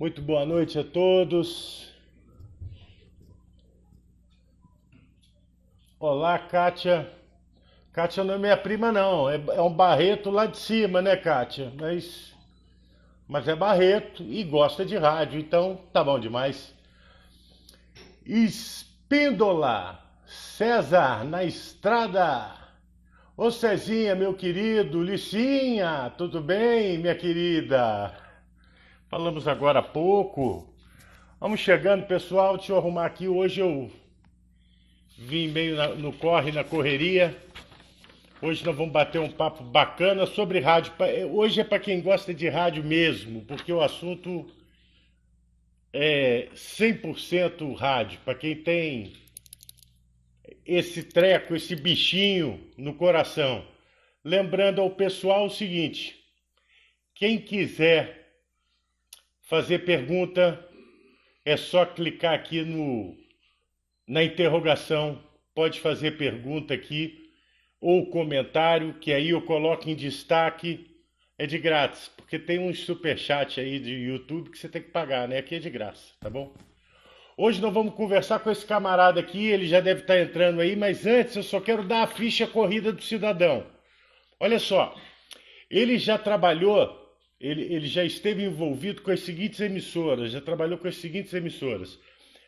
Muito boa noite a todos. Olá, Kátia. Kátia não é minha prima, não. É um Barreto lá de cima, né, Kátia? Mas é Barreto e gosta de rádio, então tá bom demais. Espíndola, César na estrada. Ô Cezinha, meu querido, Licinha, tudo bem, minha querida? Falamos agora há pouco. Vamos chegando, pessoal. Deixa eu arrumar aqui. Hoje eu vim meio no corre, na correria. Hoje nós vamos bater um papo bacana sobre rádio. Hoje é para quem gosta de rádio mesmo, porque o assunto é 100% rádio. Para quem tem esse treco, esse bichinho no coração. Lembrando ao pessoal o seguinte: quem quiser fazer pergunta, é só clicar aqui na interrogação. Pode fazer pergunta aqui ou comentário, que aí eu coloco em destaque. É de grátis, porque tem um superchat aí de YouTube que você tem que pagar, né? Aqui é de graça, tá bom? Hoje nós vamos conversar com esse camarada aqui, ele já deve estar entrando aí, mas antes eu só quero dar a ficha corrida do cidadão. Olha só, ele já trabalhou, ele já esteve envolvido com as seguintes emissoras, já trabalhou com as seguintes emissoras: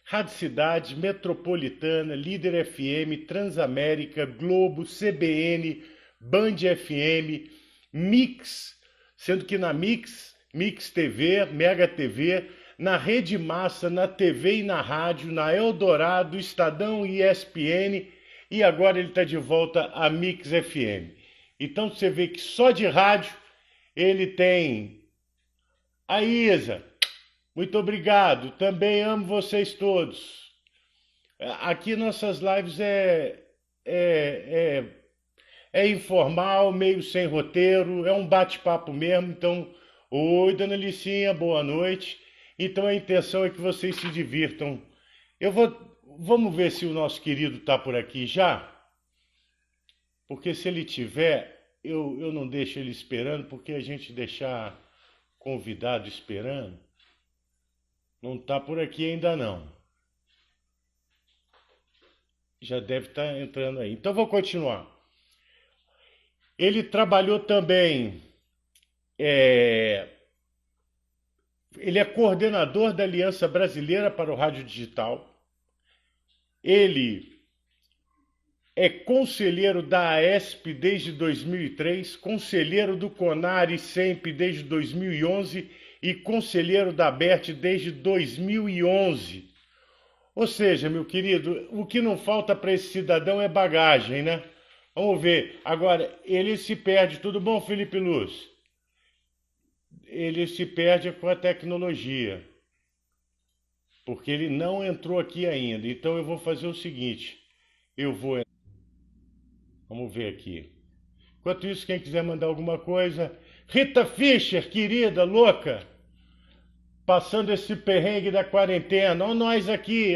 Rádio Cidade, Metropolitana, Líder FM, Transamérica, Globo, CBN, Band FM, Mix, sendo que na Mix TV, Mega TV, na Rede Massa, na TV e na rádio, na Eldorado, Estadão e ESPN, e agora ele está de volta à Mix FM. Então você vê que só de rádio ele tem a Isa. Muito obrigado, também amo vocês todos. Aqui nossas lives é, é informal, meio sem roteiro, é um bate-papo mesmo. Então, oi, dona Licinha, boa noite. Então a intenção é que vocês se divirtam. Vamos ver se o nosso querido está por aqui já, porque se ele tiver, eu não deixo ele esperando, porque a gente deixar convidado esperando. Não está por aqui ainda não. Já deve estar entrando aí. Então vou continuar. Ele trabalhou também. Ele é coordenador da Aliança Brasileira para o Rádio Digital. Ele é conselheiro da AESP desde 2003, conselheiro do CONAR sempre desde 2011 e conselheiro da ABERT desde 2011. Ou seja, meu querido, o que não falta para esse cidadão é bagagem, né? Vamos ver. Agora, ele se perde. Tudo bom, Felipe Luz? Ele se perde com a tecnologia, porque ele não entrou aqui ainda. Então eu vou fazer o seguinte. Vamos ver aqui. Enquanto isso, quem quiser mandar alguma coisa... Rita Fischer, querida, louca, passando esse perrengue da quarentena. Ó nós aqui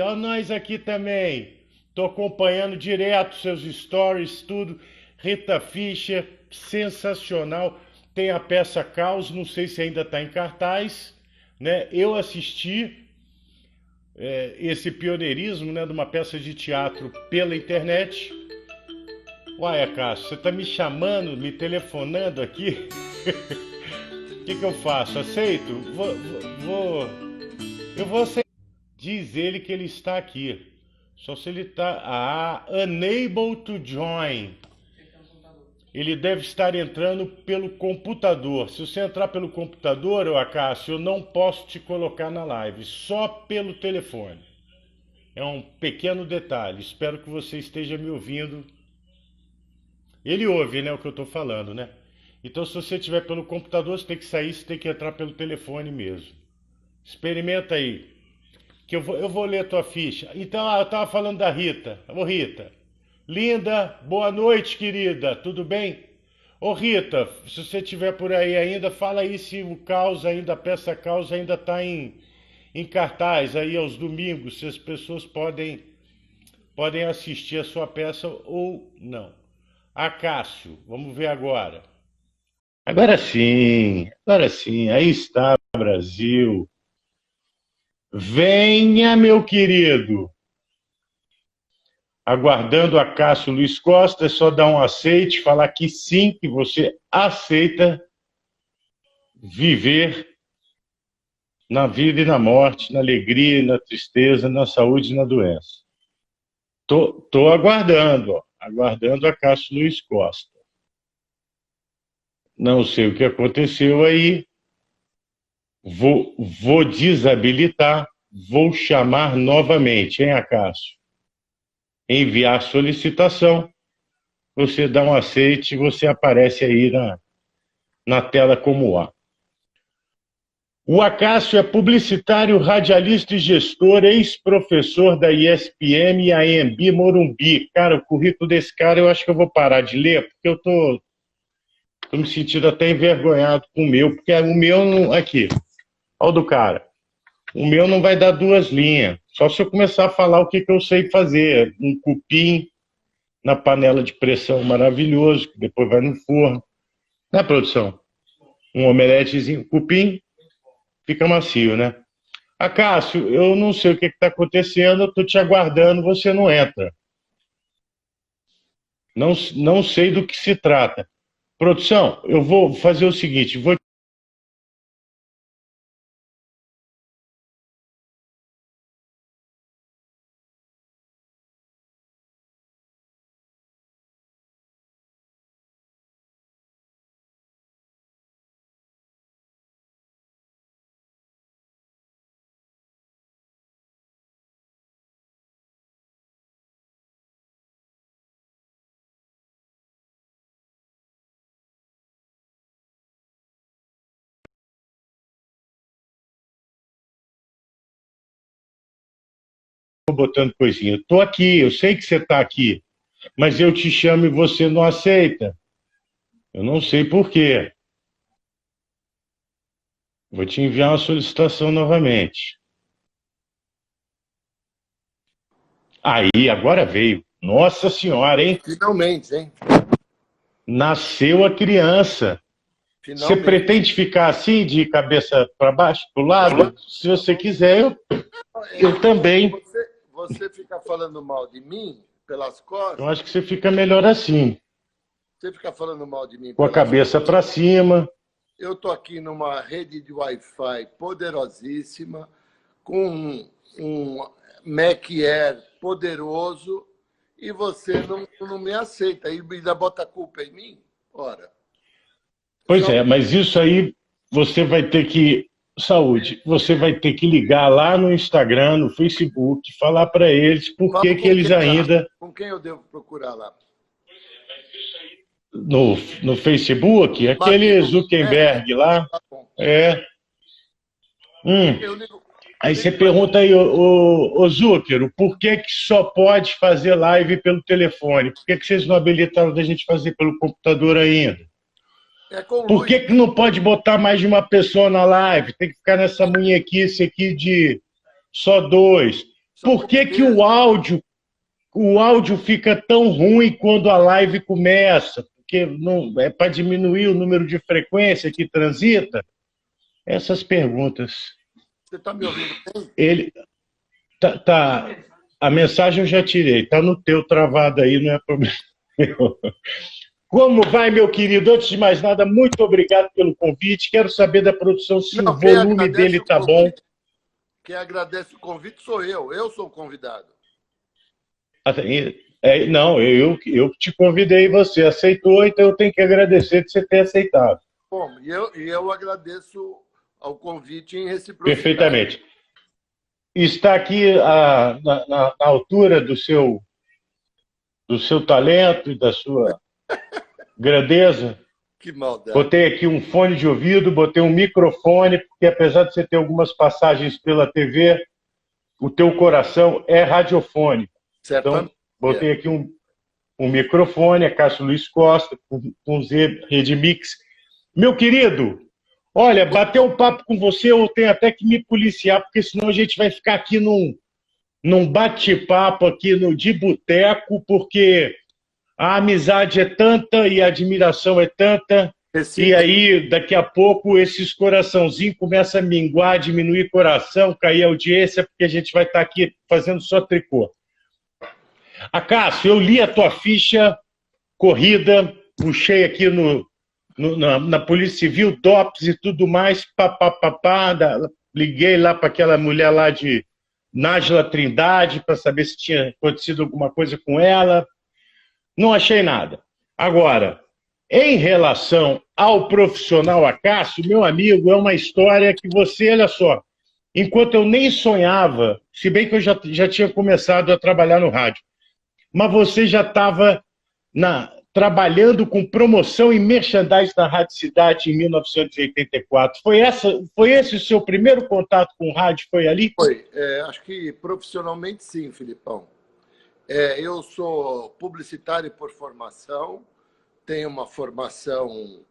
também. Tô acompanhando direto seus stories, tudo. Rita Fischer, sensacional. Tem a peça Caos, não sei se ainda está em cartaz, né? Eu assisti esse pioneirismo, né, de uma peça de teatro pela internet. Uai, Cássio, você está me chamando, me telefonando aqui? O que eu faço? Aceito? Eu vou aceitar. Diz ele que ele está aqui. Só se ele está... unable to join. Ele deve estar entrando pelo computador. Se você entrar pelo computador, Cássio, eu não posso te colocar na live. Só pelo telefone. É um pequeno detalhe. Espero que você esteja me ouvindo. Ele ouve, né, o que eu estou falando, né? Então, se você estiver pelo computador, você tem que sair, você tem que entrar pelo telefone mesmo. Experimenta aí, que eu vou ler a tua ficha. Então, eu estava falando da Rita. Ô, Rita, linda, boa noite, querida, tudo bem? Ô, Rita, se você estiver por aí ainda, fala aí se o Caos ainda, a peça Caos ainda está em cartaz aí aos domingos, se as pessoas podem assistir a sua peça ou não. Cássio, vamos ver agora. Agora sim, aí está, Brasil. Venha, meu querido. Aguardando a Cássio Luiz Costa, é só dar um aceite, falar que sim, que você aceita viver na vida e na morte, na alegria e na tristeza, na saúde e na doença. Tô aguardando, ó, aguardando a Cássio Luiz Costa. Não sei o que aconteceu aí, vou desabilitar, vou chamar novamente, hein, Acácio? Enviar solicitação, você dá um aceite, você aparece aí na tela como A. O Acácio é publicitário, radialista e gestor, ex-professor da ESPM e AMB Morumbi. Cara, o currículo desse cara eu acho que eu vou parar de ler, porque eu tô me sentindo até envergonhado com o meu, porque o meu não... Aqui, olha o do cara. O meu não vai dar 2 linhas, só se eu começar a falar o que eu sei fazer. Um cupim na panela de pressão maravilhoso, que depois vai no forno. Né, produção? Um omeletezinho, cupim, fica macio, né? Acácio, eu não sei o que está acontecendo, eu estou te aguardando, você não entra. Não sei do que se trata. Produção, eu vou fazer o seguinte, vou botando coisinha. Estou aqui, eu sei que você está aqui, mas eu te chamo e você não aceita. Eu não sei por quê. Vou te enviar uma solicitação novamente. Aí, agora veio. Nossa Senhora, hein? Finalmente, hein? Nasceu a criança. Você Finalmente. pretende ficar assim, de cabeça para baixo, para o lado? Se você quiser, eu também. Você fica falando mal de mim pelas Eu costas? acho que você fica melhor assim, Você fica falando mal de mim com a pelas cabeça para cima. Eu estou aqui numa rede de Wi-Fi poderosíssima, com um Mac Air poderoso, e você não me aceita. E ainda bota a culpa em mim? Ora. Pois é, mas isso aí você vai ter que. Saúde, você vai ter que ligar lá no Instagram, no Facebook, falar para eles por que eles ainda. Com quem eu devo procurar lá? No Facebook, aquele Zuckerberg lá. É. Eu ligo. Aí você pergunta aí, ô Zucker, por que só pode fazer live pelo telefone? Por que vocês não habilitaram da gente fazer pelo computador ainda? Por que não pode botar mais de uma pessoa na live? Tem que ficar nessa munhequice aqui de só 2. Por que o áudio fica tão ruim quando a live começa? Porque não, é para diminuir o número de frequência que transita? Essas perguntas. Você está me ouvindo bem? Ele tá, a mensagem eu já tirei, tá no teu travado aí, não é problema meu. Como vai, meu querido? Antes de mais nada, muito obrigado pelo convite. Quero saber da produção se o volume dele tá bom. Quem agradece o convite sou eu. Eu sou o convidado. Não, eu te convidei, você aceitou, então eu tenho que agradecer de você ter aceitado. Bom, e eu agradeço ao convite em reciprocidade. Perfeitamente. Está aqui na altura do seu talento e da sua grandeza. Que maldade. Botei aqui um fone de ouvido, botei um microfone, porque apesar de você ter algumas passagens pela TV, o teu coração é radiofônico. Então, botei aqui um microfone, a Cássio Luiz Costa, com Z, Rede Mix. Meu querido, olha, bater um papo com você, eu tenho até que me policiar, porque senão a gente vai ficar aqui num bate-papo aqui de boteco, porque a amizade é tanta e a admiração é tanta E aí, daqui a pouco, esses coraçãozinhos começam a minguar, diminuir coração, cair audiência, porque a gente vai estar aqui fazendo só tricô. Acácio, eu li a tua ficha corrida, puxei aqui na Polícia Civil, DOPS e tudo mais, liguei lá para aquela mulher lá de Nájila Trindade para saber se tinha acontecido alguma coisa com ela. Não achei nada. Agora, em relação ao profissional Acácio, meu amigo, é uma história que você, olha só, enquanto eu nem sonhava, se bem que eu já tinha começado a trabalhar no rádio, mas você já estava trabalhando com promoção e merchandising na Rádio Cidade em 1984. Foi esse o seu primeiro contato com o rádio? Foi ali? Foi. Acho que profissionalmente sim, Filipão. Eu sou publicitário por formação, tenho uma formação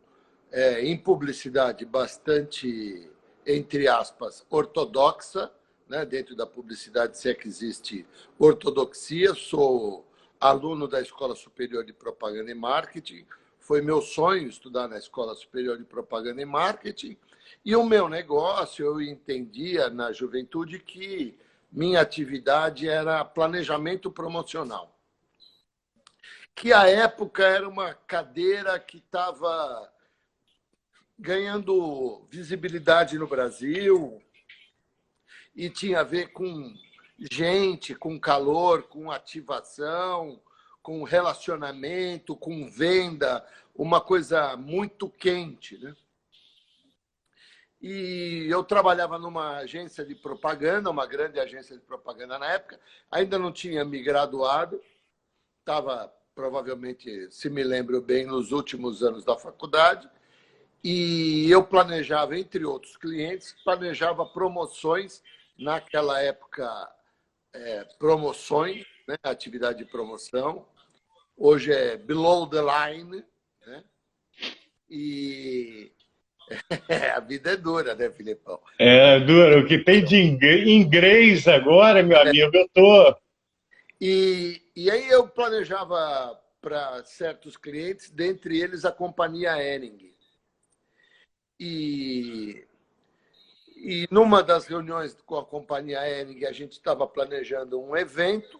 em publicidade bastante, entre aspas, ortodoxa, né? Dentro da publicidade, se é que existe ortodoxia. Sou aluno da Escola Superior de Propaganda e Marketing. Foi meu sonho estudar na Escola Superior de Propaganda e Marketing. E o meu negócio, eu entendia na juventude que minha atividade era planejamento promocional. Que à época era uma cadeira que estava ganhando visibilidade no Brasil e tinha a ver com gente, com calor, com ativação, com relacionamento, com venda, uma coisa muito quente, né? E eu trabalhava numa agência de propaganda, uma grande agência de propaganda na época, ainda não tinha me graduado, estava provavelmente, se me lembro bem, nos últimos anos da faculdade, e eu planejava, entre outros clientes, planejava promoções, naquela época, promoções, né? Atividade de promoção, hoje é below the line, né? E a vida é dura, né, Filipão? É dura. O que tem de inglês agora, meu amigo, eu tô... E aí eu planejava para certos clientes, dentre eles a companhia Hering. E numa das reuniões com a companhia Hering, a gente estava planejando um evento.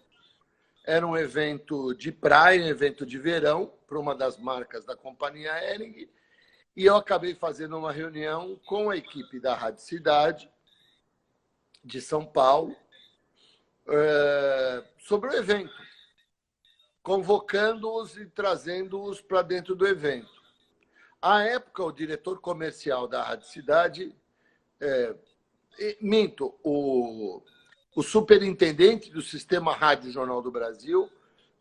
Era um evento de praia, um evento de verão, para uma das marcas da companhia Hering. E eu acabei fazendo uma reunião com a equipe da Rádio Cidade, de São Paulo, sobre o evento, convocando-os e trazendo-os para dentro do evento. À época, o diretor comercial da Rádio Cidade, o superintendente do Sistema Rádio Jornal do Brasil,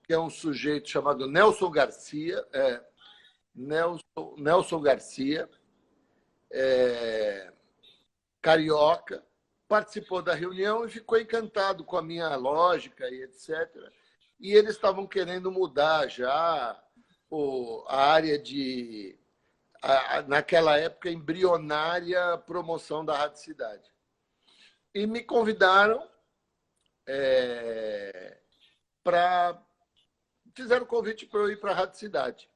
que é um sujeito chamado Nelson Garcia, carioca, participou da reunião e ficou encantado com a minha lógica e etc. E eles estavam querendo mudar já a área de, naquela época, embrionária promoção da Rádio Cidade. E me convidaram fizeram o convite para eu ir para a Rádio Cidade.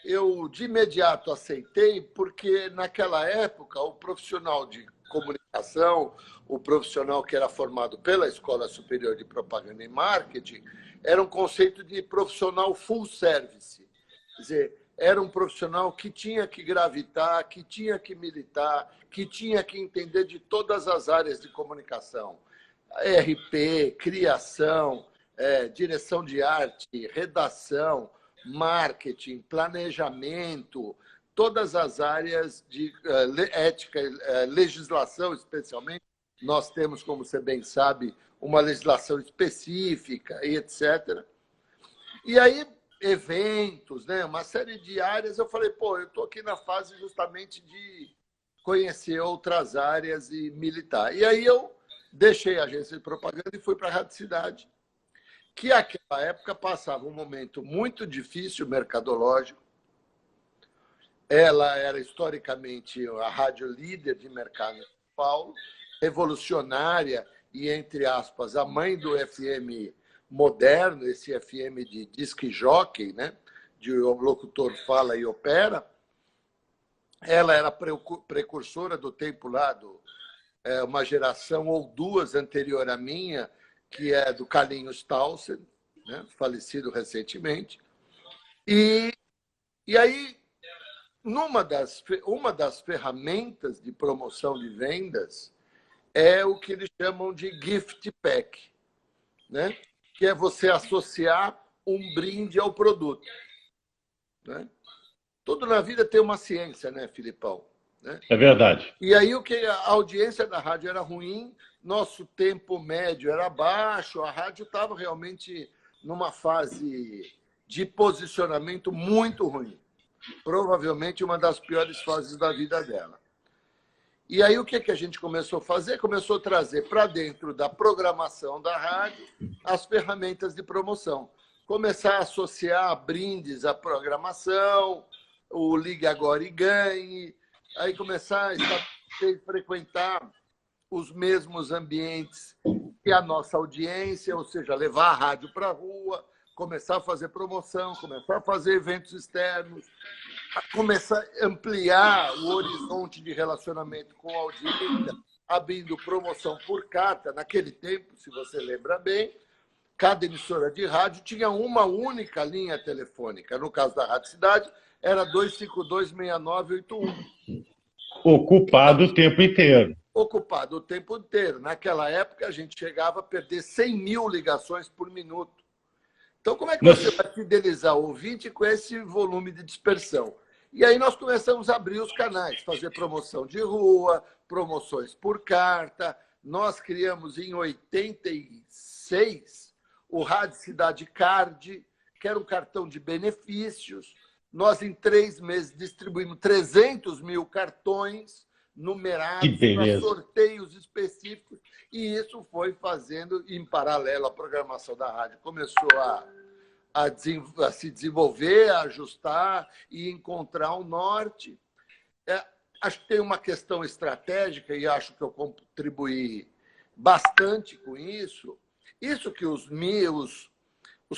Eu, de imediato, aceitei, porque, naquela época, o profissional de comunicação, o profissional que era formado pela Escola Superior de Propaganda e Marketing, era um conceito de profissional full service. Quer dizer, era um profissional que tinha que gravitar, que tinha que militar, que tinha que entender de todas as áreas de comunicação. RP, criação, direção de arte, redação, marketing, planejamento, todas as áreas de ética, legislação especialmente. Nós temos, como você bem sabe, uma legislação específica e etc. E aí, eventos, né? Uma série de áreas. Eu falei, eu estou aqui na fase justamente de conhecer outras áreas e militar. E aí eu deixei a agência de propaganda e fui para a Rádio Cidade, que naquela época passava um momento muito difícil mercadológico. Ela era historicamente a rádio líder de mercado em São Paulo, revolucionária e, entre aspas, a mãe do FM moderno, esse FM de disc jockey, né? De o locutor fala e opera. ela era precursora do tempo lá, uma geração ou duas anterior à minha, que é do Carlinhos Tausen, né, falecido recentemente. E aí, uma das ferramentas de promoção de vendas é o que eles chamam de gift pack, né? Que é você associar um brinde ao produto. Né? Tudo na vida tem uma ciência, né, Filipão? Né? É verdade. E aí a audiência da rádio era ruim, nosso tempo médio era baixo, a rádio estava realmente numa fase de posicionamento muito ruim. Provavelmente uma das piores fases da vida dela. E aí o que a gente começou a fazer? Começou a trazer para dentro da programação da rádio as ferramentas de promoção. Começar a associar brindes à programação, o Ligue Agora e Ganhe, aí começar a frequentar os mesmos ambientes que a nossa audiência, ou seja, levar a rádio para a rua, começar a fazer promoção, começar a fazer eventos externos, começar a ampliar o horizonte de relacionamento com a audiência, abrindo promoção por carta. Naquele tempo, se você lembra bem, cada emissora de rádio tinha uma única linha telefônica. No caso da Rádio Cidade, era 252-6981. Ocupado o tempo inteiro. Ocupado o tempo inteiro. Naquela época, a gente chegava a perder 100 mil ligações por minuto. Então, como é que você vai fidelizar o ouvinte com esse volume de dispersão? E aí nós começamos a abrir os canais, fazer promoção de rua, promoções por carta. Nós criamos em 86 o Rádio Cidade Card, que era um cartão de benefícios. Nós, em 3 meses, distribuímos 300 mil cartões numerados para sorteios específicos. E isso foi fazendo, em paralelo, a programação da rádio começou a se desenvolver, a ajustar e encontrar um norte. Acho que tem uma questão estratégica, e acho que eu contribuí bastante com isso. Isso que os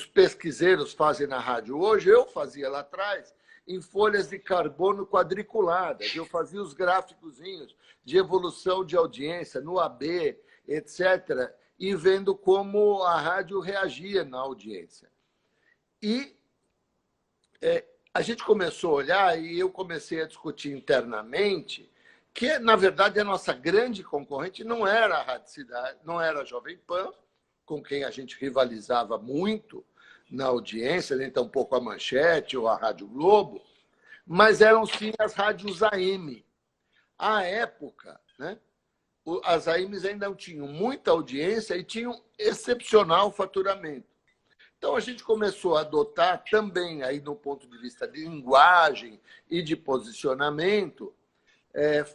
pesquiseiros fazem na rádio hoje, eu fazia lá atrás, em folhas de carbono quadriculadas. Eu fazia os gráficozinhos de evolução de audiência no AB, etc., e vendo como a rádio reagia na audiência. E a gente começou a olhar, e eu comecei a discutir internamente, que, na verdade, a nossa grande concorrente não era a Rádio Cidade, não era a Jovem Pan, com quem a gente rivalizava muito na audiência, nem tampouco a Manchete ou a Rádio Globo, mas eram sim as rádios AM. À época, né, as AMs ainda não tinham muita audiência e tinham excepcional faturamento. Então, a gente começou a adotar também, aí, do ponto de vista de linguagem e de posicionamento,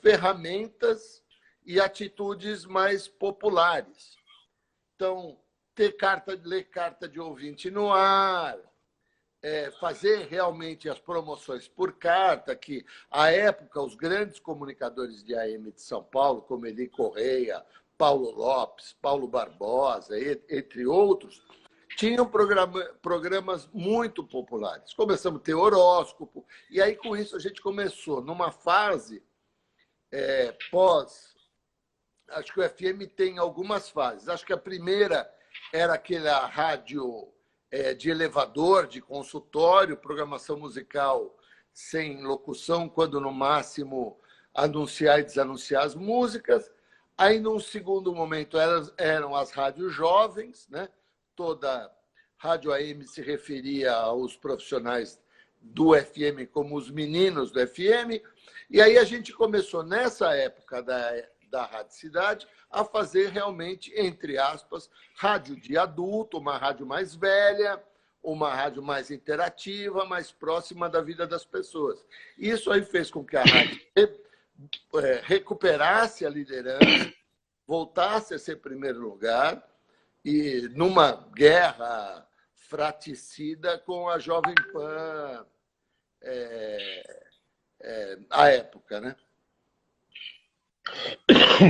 ferramentas e atitudes mais populares. Então, ler carta de ouvinte no ar, fazer realmente as promoções por carta, que, à época, os grandes comunicadores de AM de São Paulo, como Eli Correia, Paulo Lopes, Paulo Barbosa, entre outros, tinham programas muito populares. Começamos a ter horóscopo, e aí, com isso, a gente começou, numa fase pós... Acho que o FM tem algumas fases. Acho que a primeira era aquela rádio de elevador, de consultório, programação musical sem locução, quando, no máximo, anunciar e desanunciar as músicas. Aí, num segundo momento, eram as rádios jovens, né? Toda rádio AM se referia aos profissionais do FM como os meninos do FM. E aí a gente começou, nessa época da Rádio Cidade, a fazer realmente, entre aspas, rádio de adulto, uma rádio mais velha, uma rádio mais interativa, mais próxima da vida das pessoas. Isso aí fez com que a rádio recuperasse a liderança, voltasse a ser primeiro lugar, e numa guerra fraticida com a Jovem Pan à época, né?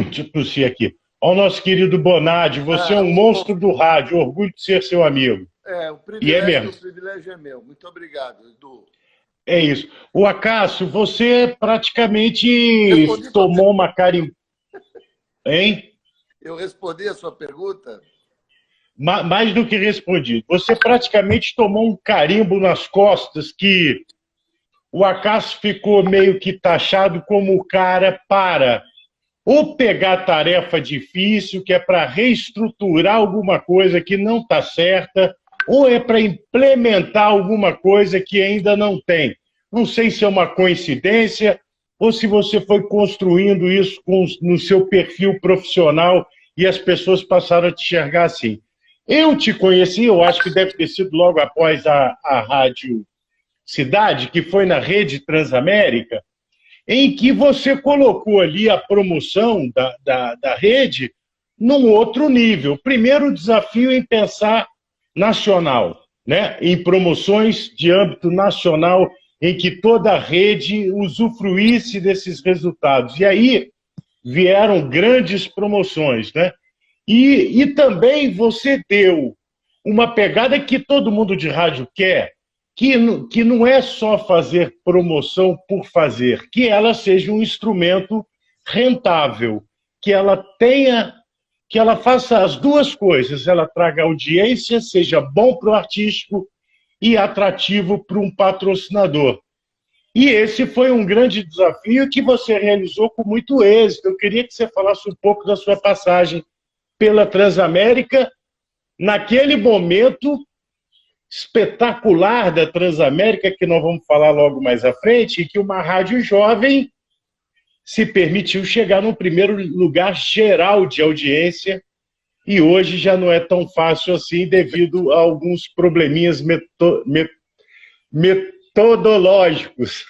Deixa eu tossir aqui. Olha o nosso querido Bonardi, você é um monstro do rádio, orgulho de ser seu amigo. O privilégio é meu. Muito obrigado, Edu. É isso. O Acácio, você praticamente Respondi sua tomou pergunta. uma carimba, hein? Eu respondi a sua pergunta? Mais do que respondido. Você praticamente tomou um carimbo nas costas que o Acácio ficou meio que taxado como o cara para ou pegar tarefa difícil, que é para reestruturar alguma coisa que não está certa, ou é para implementar alguma coisa que ainda não tem. Não sei se é uma coincidência ou se você foi construindo isso no seu perfil profissional e as pessoas passaram a te enxergar assim. Eu te conheci, eu acho que deve ter sido logo após a Rádio Cidade, que foi na Rede Transamérica, em que você colocou ali a promoção da rede num outro nível. Primeiro, o desafio em pensar nacional, né? Em promoções de âmbito nacional, em que toda a rede usufruísse desses resultados. E aí vieram grandes promoções, né? E também você deu uma pegada que todo mundo de rádio quer, que não é só fazer promoção por fazer, que ela seja um instrumento rentável, que ela tenha, que ela faça as duas coisas, ela traga audiência, seja bom para o artístico e atrativo para um patrocinador. E esse foi um grande desafio que você realizou com muito êxito. Eu queria que você falasse um pouco da sua passagem pela Transamérica, naquele momento espetacular da Transamérica, que nós vamos falar logo mais à frente, e que uma rádio jovem se permitiu chegar no primeiro lugar geral de audiência, e hoje já não é tão fácil assim devido a alguns probleminhas metodológicos.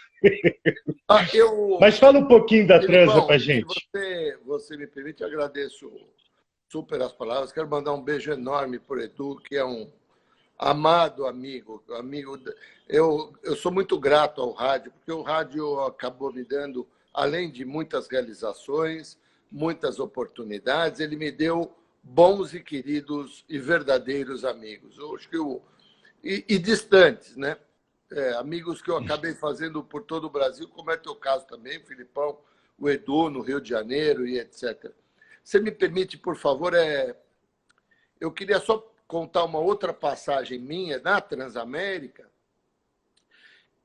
Mas fala um pouquinho da Transa para Filipão, se gente. você me permite, eu agradeço super as palavras. Quero mandar um beijo enorme para o Edu, que é um amado amigo. Eu sou muito grato ao rádio, porque o rádio acabou me dando, além de muitas realizações, muitas oportunidades, ele me deu bons e queridos e verdadeiros amigos. Eu acho que e distantes, né? Amigos que eu acabei fazendo por todo o Brasil, como é teu caso também, Filipão, o Edu no Rio de Janeiro e etc. Você me permite, por favor, eu queria só contar uma outra passagem minha na Transamérica,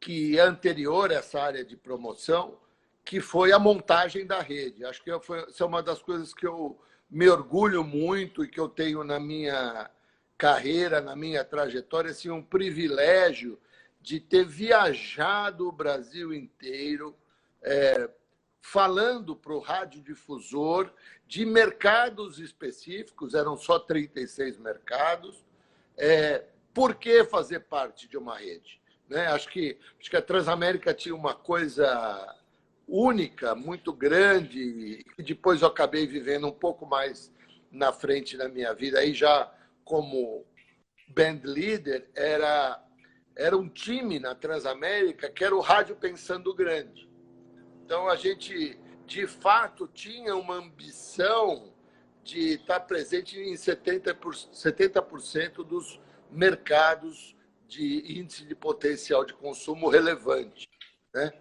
que é anterior a essa área de promoção, que foi a montagem da rede. Acho que essa é uma das coisas que eu me orgulho muito e que eu tenho na minha carreira, na minha trajetória, assim, um privilégio de ter viajado o Brasil inteiro, falando para o radiodifusor de mercados específicos, eram só 36 mercados. Por que fazer parte de uma rede? Né? Acho que a Transamérica tinha uma coisa única, muito grande, e depois eu acabei vivendo um pouco mais na frente da minha vida. Aí já como band leader, era um time na Transamérica que era o Rádio Pensando Grande. Então, a gente, de fato, tinha uma ambição de estar presente em 70% dos mercados de índice de potencial de consumo relevante. Né?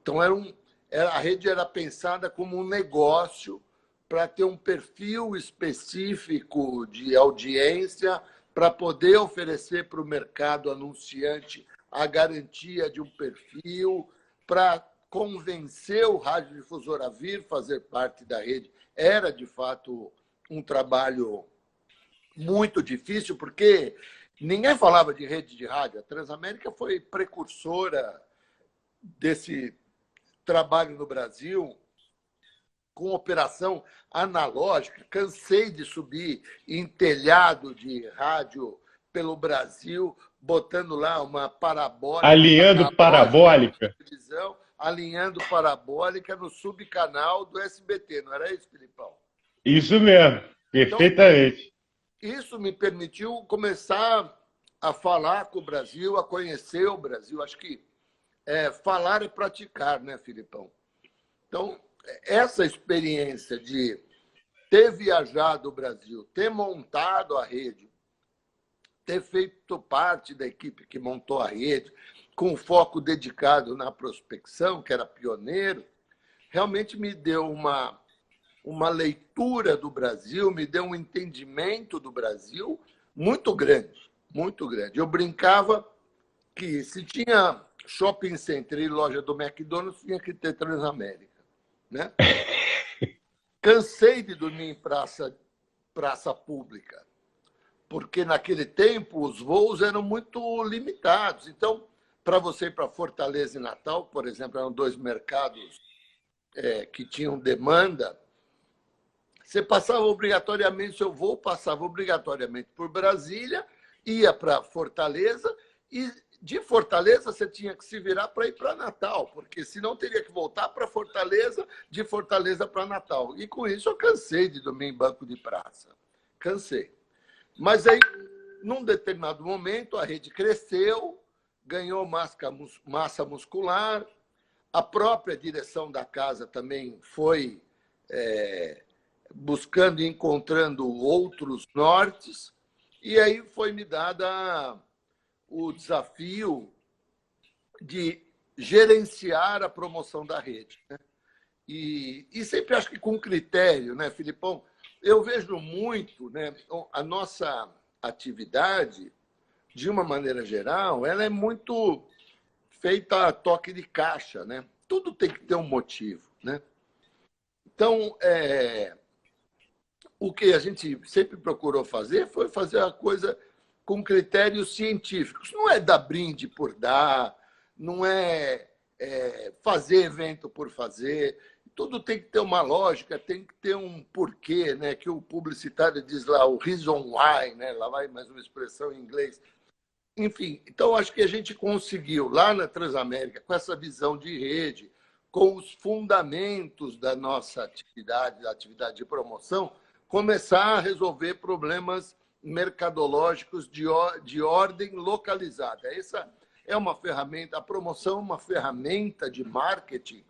Então, a rede era pensada como um negócio para ter um perfil específico de audiência, para poder oferecer para o mercado anunciante a garantia de um perfil, para convencer o radiodifusor a vir fazer parte da rede. Era, de fato, um trabalho muito difícil, porque ninguém falava de rede de rádio. A Transamérica foi precursora desse trabalho no Brasil, com operação analógica. Cansei de subir em telhado de rádio pelo Brasil, botando lá uma parabólica. Alinhando parabólica. Televisão, alinhando parabólica no subcanal do SBT, não era isso, Filipão? Isso mesmo, perfeitamente. Então, isso me permitiu começar a falar com o Brasil, a conhecer o Brasil. Acho que falar é praticar, né, Filipão? Então, essa experiência de ter viajado o Brasil, ter montado a rede, ter feito parte da equipe que montou a rede, com foco dedicado na prospecção, que era pioneiro, realmente me deu uma leitura do Brasil, me deu um entendimento do Brasil muito grande, muito grande. Eu brincava que se tinha shopping center e loja do McDonald's, tinha que ter Transamérica, né? Cansei de dormir em praça pública, porque naquele tempo os voos eram muito limitados. Então, para você ir para Fortaleza e Natal, por exemplo, eram 2 mercados que tinham demanda, você passava obrigatoriamente, seu voo passava obrigatoriamente por Brasília, ia para Fortaleza, e de Fortaleza você tinha que se virar para ir para Natal, porque senão teria que voltar para Fortaleza, de Fortaleza para Natal. E com isso eu cansei de dormir em banco de praça. Cansei. Mas aí, num determinado momento, a rede cresceu, ganhou massa muscular, a própria direção da casa também foi buscando e encontrando outros nortes, e aí foi me dada o desafio de gerenciar a promoção da rede, né? E sempre acho que com critério, né, Filipão? Eu vejo muito, né, a nossa atividade, de uma maneira geral, ela é muito feita a toque de caixa, né? Tudo tem que ter um motivo, né? Então, o que a gente sempre procurou fazer foi fazer a coisa com critérios científicos. Não é dar brinde por dar, não é fazer evento por fazer. Tudo tem que ter uma lógica, tem que ter um porquê, né? Que o publicitário diz lá, o reason why, né? Lá vai mais uma expressão em inglês. Enfim, então acho que a gente conseguiu, lá na Transamérica, com essa visão de rede, com os fundamentos da nossa atividade, da atividade de promoção, começar a resolver problemas mercadológicos de ordem localizada. Essa é uma ferramenta, a promoção é uma ferramenta de marketing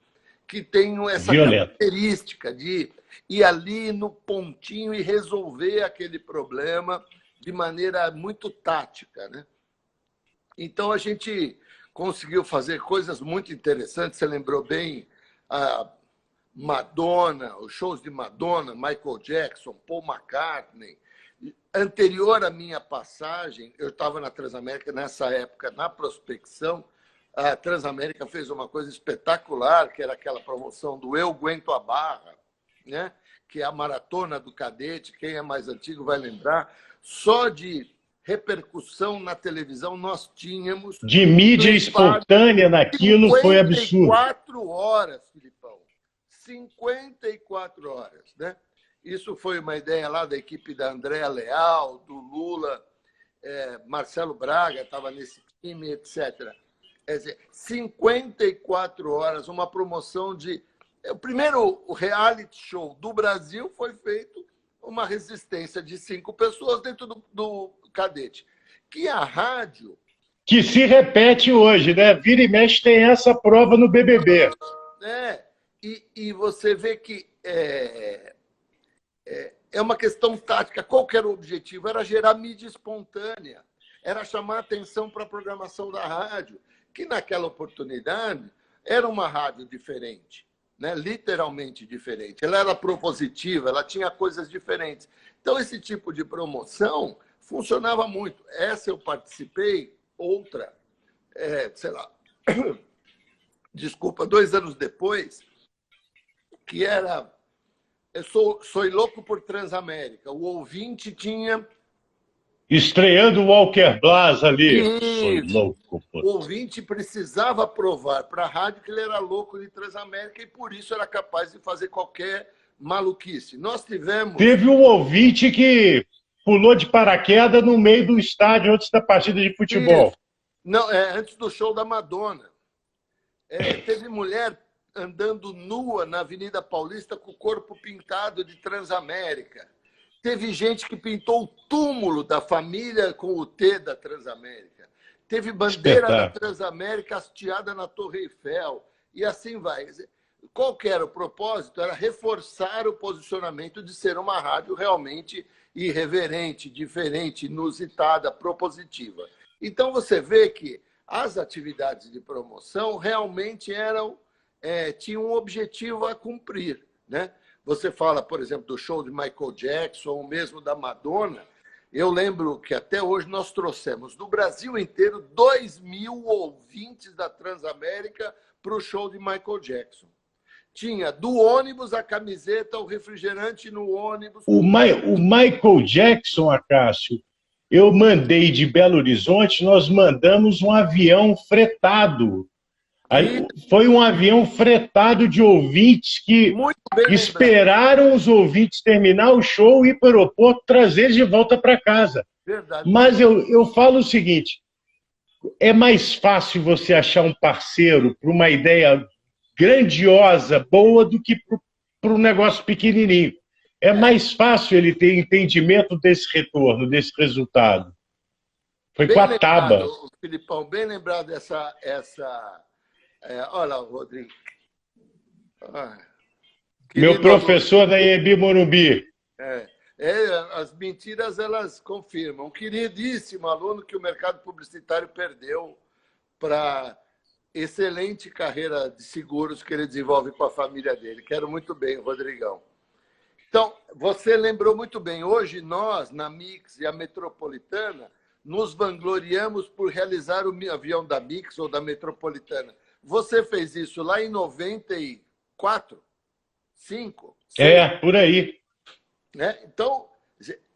que tem essa característica de ir ali no pontinho e resolver aquele problema de maneira muito tática, né? Então, a gente conseguiu fazer coisas muito interessantes. Você lembrou bem a Madonna, os shows de Madonna, Michael Jackson, Paul McCartney. Anterior à minha passagem, eu estava na Transamérica nessa época, na prospecção. A Transamérica fez uma coisa espetacular, que era aquela promoção do Eu Aguento a Barra, né? Que é a maratona do cadete, quem é mais antigo vai lembrar. Só de repercussão na televisão nós tínhamos... De mídia espontânea naquilo foi absurdo. 54 horas, Filipão. 54 horas, né? Isso foi uma ideia lá da equipe da Andréa Leal, do Lula, Marcelo Braga estava nesse time, etc. Quer dizer, 54 horas, uma promoção de... O primeiro reality show do Brasil foi feito uma resistência de 5 pessoas dentro do cadete. Que a rádio... Que se repete hoje, né? Vira e mexe tem essa prova no BBB. E você vê que é uma questão tática. Qual que era o objetivo? Era gerar mídia espontânea. Era chamar atenção para a programação da rádio, que naquela oportunidade era uma rádio diferente, né? Literalmente diferente. Ela era propositiva, ela tinha coisas diferentes. Então, esse tipo de promoção funcionava muito. Essa eu participei, outra, sei lá, desculpa, 2 anos depois, que era Sou louco por Transamérica. O ouvinte tinha... Estreando o Walker Blas ali. Sou louco por... O ouvinte precisava provar para a rádio que ele era louco de Transamérica e por isso era capaz de fazer qualquer maluquice. Nós tivemos... Teve um ouvinte que pulou de paraquedas no meio do estádio antes da partida de futebol. Isso. Não, antes do show da Madonna. Teve mulher andando nua na Avenida Paulista com o corpo pintado de Transamérica. Teve gente que pintou o túmulo da família com o T da Transamérica. Teve bandeira da Transamérica hasteada na Torre Eiffel. E assim vai. Qual que era o propósito? Era reforçar o posicionamento de ser uma rádio realmente irreverente, diferente, inusitada, propositiva. Então, você vê que as atividades de promoção realmente tinham um objetivo a cumprir, né? Você fala, por exemplo, do show de Michael Jackson, ou mesmo da Madonna. Eu lembro que até hoje nós trouxemos do Brasil inteiro 2.000 ouvintes da Transamérica para o show de Michael Jackson. Tinha do ônibus a camiseta, o refrigerante no ônibus. O Michael Jackson, Acácio, eu mandei de Belo Horizonte, nós mandamos um avião fretado. Aí, foi um avião fretado de ouvintes que esperaram os ouvintes terminar o show e ir para o aeroporto, trazer eles de volta para casa. Verdade. Mas eu falo o seguinte, é mais fácil você achar um parceiro para uma ideia grandiosa, boa, do que para um negócio pequenininho. É mais fácil ele ter entendimento desse retorno, desse resultado. Foi bem com a lembrado, Taba. Filipão, bem lembrado olha, Rodrigo. Meu professor da IEB Morumbi. As mentiras, elas confirmam. Um queridíssimo aluno que o mercado publicitário perdeu para excelente carreira de seguros que ele desenvolve com a família dele. Quero muito bem, Rodrigão. Então, você lembrou muito bem. Hoje, nós, na Mix e a Metropolitana, nos vangloriamos por realizar o avião da Mix ou da Metropolitana. Você fez isso lá em 94? 5? 6? Por aí. Né? Então,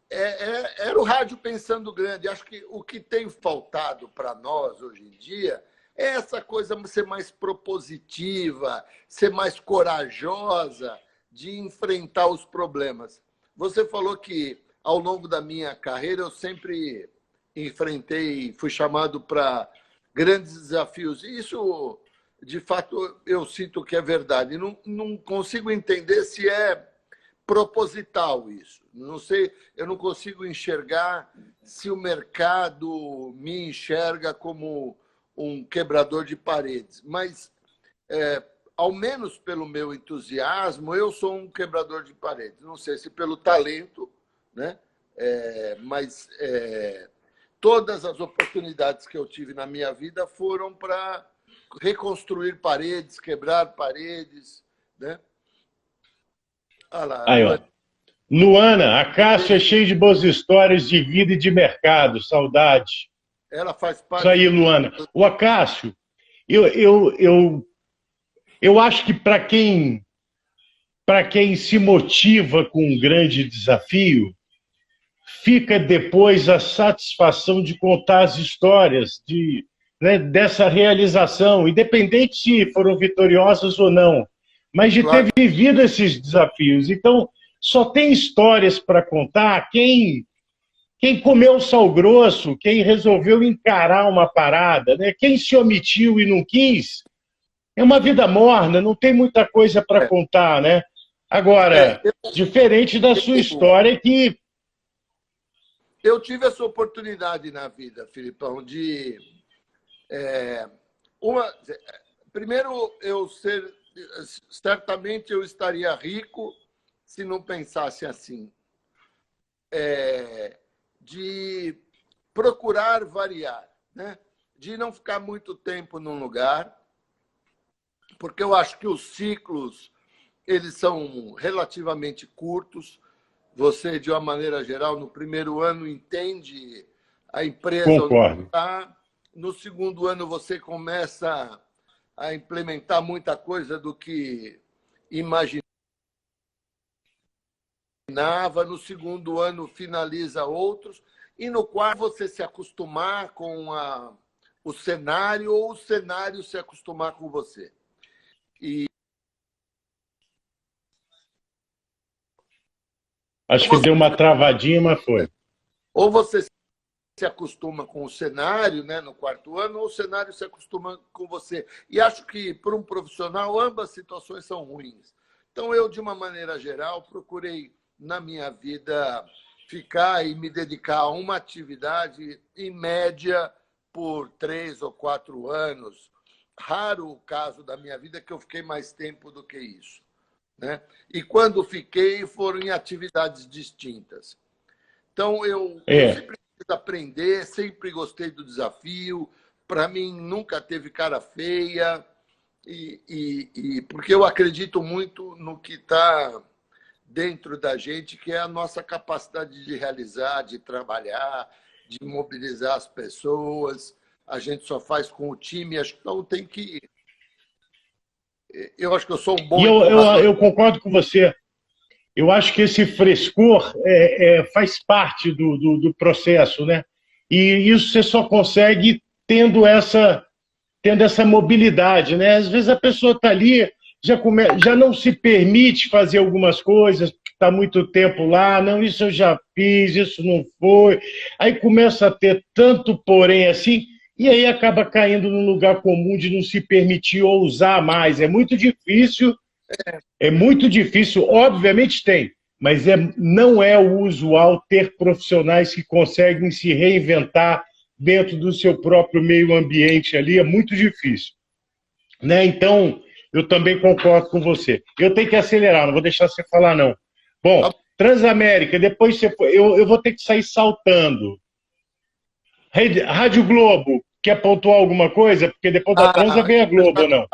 era o rádio pensando grande. Acho que o que tem faltado para nós hoje em dia é essa coisa ser mais propositiva, ser mais corajosa de enfrentar os problemas. Você falou que, ao longo da minha carreira, eu sempre enfrentei, fui chamado para grandes desafios. E isso, de fato, eu sinto que é verdade. Não consigo entender se é proposital isso. Não sei, eu não consigo enxergar se o mercado me enxerga como um quebrador de paredes. Mas, ao menos pelo meu entusiasmo, eu sou um quebrador de paredes. Não sei se pelo talento, né? Mas todas as oportunidades que eu tive na minha vida foram para reconstruir paredes, quebrar paredes, né? Olha lá, aí, ó. Luana, a Cássia é cheia de boas histórias de vida e de mercado. Saudade. Ela faz parte. Isso aí, Luana. O Acácio, eu acho que para quem se motiva com um grande desafio, fica depois a satisfação de contar as histórias dessa realização, independente se foram vitoriosas ou não, mas de ter vivido esses desafios. Então, só tem histórias para contar quem comeu sal grosso, quem resolveu encarar uma parada, né? Quem se omitiu e não quis, é uma vida morna, não tem muita coisa para contar, né? Agora, diferente da sua história que... Eu tive essa oportunidade na vida, Filipão, de... Primeiro, certamente eu estaria rico se não pensasse assim. De procurar variar, né? De não ficar muito tempo num lugar, porque eu acho que os ciclos eles são relativamente curtos. Você, de uma maneira geral, no primeiro ano entende a empresa onde está. No segundo ano você começa a implementar muita coisa do que imaginava. No segundo ano finaliza outros. E no quarto você se acostumar com o cenário ou o cenário se acostumar com você. Acho que deu uma travadinha, mas foi. Ou você se acostuma com o cenário, né, no quarto ano, ou o cenário se acostuma com você. E acho que, para um profissional, ambas situações são ruins. Então, eu, de uma maneira geral, procurei, na minha vida, ficar e me dedicar a uma atividade, em média, por 3 ou 4 anos. Raro o caso da minha vida que eu fiquei mais tempo do que isso, né? E quando fiquei, foram em atividades distintas. Então, eu sempre quis aprender, sempre gostei do desafio. para mim, nunca teve cara feia, porque eu acredito muito no que está dentro da gente, que é a nossa capacidade de realizar, de trabalhar, de mobilizar as pessoas. A gente só faz com o time, então tem que... Eu acho que eu sou um bom E empurrador. eu concordo com você. Eu acho que esse frescor faz parte do processo, né? E isso você só consegue tendo essa mobilidade, né? Às vezes a pessoa está ali, já não se permite fazer algumas coisas, está muito tempo lá, não, isso eu já fiz, isso não foi. Aí começa a ter tanto porém assim, e aí acaba caindo num lugar comum de não se permitir ousar mais. É muito difícil, obviamente tem, mas não é o usual ter profissionais que conseguem se reinventar dentro do seu próprio meio ambiente ali, é muito difícil. Né? Então, eu também concordo com você. Eu tenho que acelerar, não vou deixar você falar, não. Bom, Transamérica, depois eu vou ter que sair saltando. Rádio Globo, quer pontuar alguma coisa? Porque depois da Transa vem a Globo, ou não?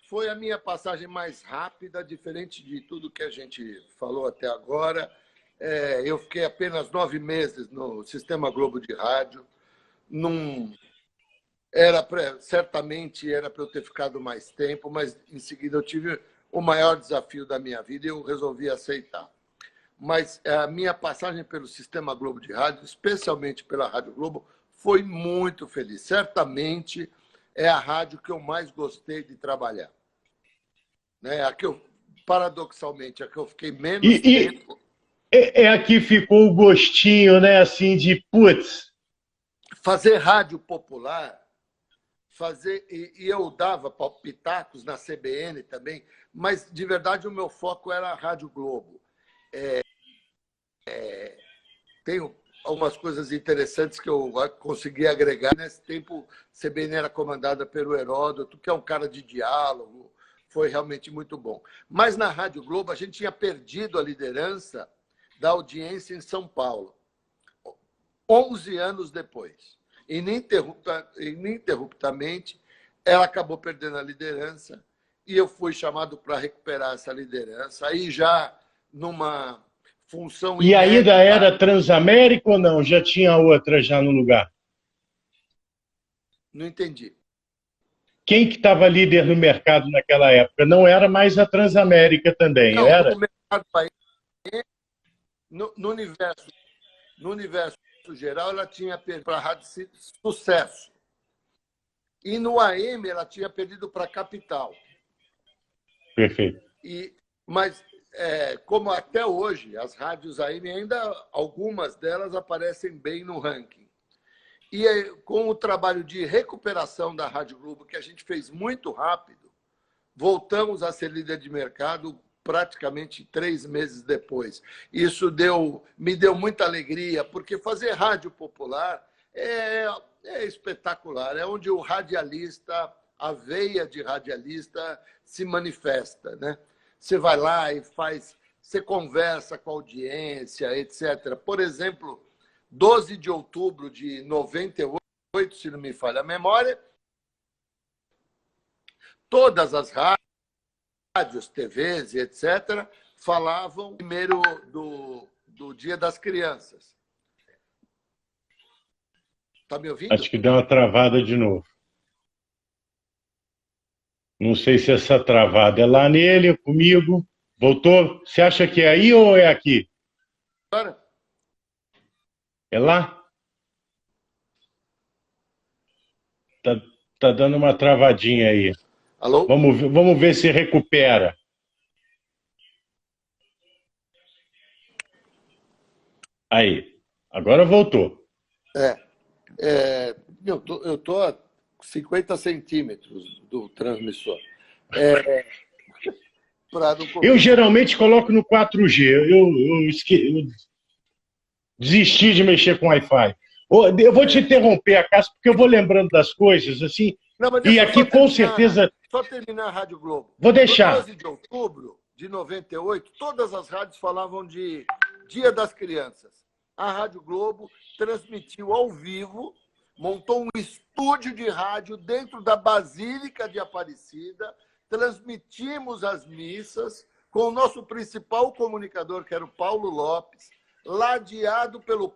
Foi a minha passagem mais rápida, diferente de tudo que a gente falou até agora. Eu fiquei apenas 9 meses no Sistema Globo de Rádio. Certamente era para eu ter ficado mais tempo, mas em seguida eu tive o maior desafio da minha vida e eu resolvi aceitar. Mas a minha passagem pelo Sistema Globo de Rádio, especialmente pela Rádio Globo, foi muito feliz. Certamente é a rádio que eu mais gostei de trabalhar. Paradoxalmente, a que eu fiquei menos tempo. Aqui ficou o gostinho, né, assim, de putz. Fazer rádio popular, e eu dava pitacos na CBN também, mas, de verdade, o meu foco era a Rádio Globo. Tenho algumas coisas interessantes que eu consegui agregar. Nesse tempo, a CBN era comandada pelo Heródoto, que é um cara de diálogo, foi realmente muito bom. Mas na Rádio Globo, a gente tinha perdido a liderança da audiência em São Paulo, 11 anos depois. Ininterruptamente, ela acabou perdendo a liderança e eu fui chamado para recuperar essa liderança. Aí já numa função E ainda era Transamérica ou não? Já tinha outra já no lugar? Não entendi. Quem que estava líder no mercado naquela época? Não era mais a Transamérica também, não, era? No mercado no universo geral, ela tinha perdido para a Rádio Sucesso. E no AM, ela tinha perdido para a Capital. Perfeito. Mas, como até hoje, as rádios AM, ainda algumas delas aparecem bem no ranking. E com o trabalho de recuperação da Rádio Globo, que a gente fez muito rápido, voltamos a ser líder de mercado praticamente 3 meses depois. Isso me deu muita alegria, porque fazer rádio popular é espetacular. É onde o radialista, a veia de radialista se manifesta, né? Você vai lá e você conversa com a audiência, etc. Por exemplo, 12 de outubro de 98, se não me falha a memória, todas as rádios, TVs e etc., falavam primeiro do Dia das Crianças. Está me ouvindo? Acho que deu uma travada de novo. Não sei se essa travada é lá nele, comigo. Voltou? Você acha que é aí ou é aqui? Agora? É lá? Tá dando uma travadinha aí. Alô? Vamos ver se recupera. Aí, agora voltou. Eu estou a 50 centímetros do transmissor. Eu geralmente coloco no 4G. Eu desisti de mexer com Wi-Fi. Eu vou te interromper, Acácio, porque eu vou lembrando das coisas, assim. Não, mas e aqui, com certeza... Só terminar a Rádio Globo. Vou deixar. No 12 de outubro de 98, todas as rádios falavam de Dia das Crianças. A Rádio Globo transmitiu ao vivo montou um estúdio de rádio dentro da Basílica de Aparecida, transmitimos as missas com o nosso principal comunicador, que era o Paulo Lopes, ladeado pelo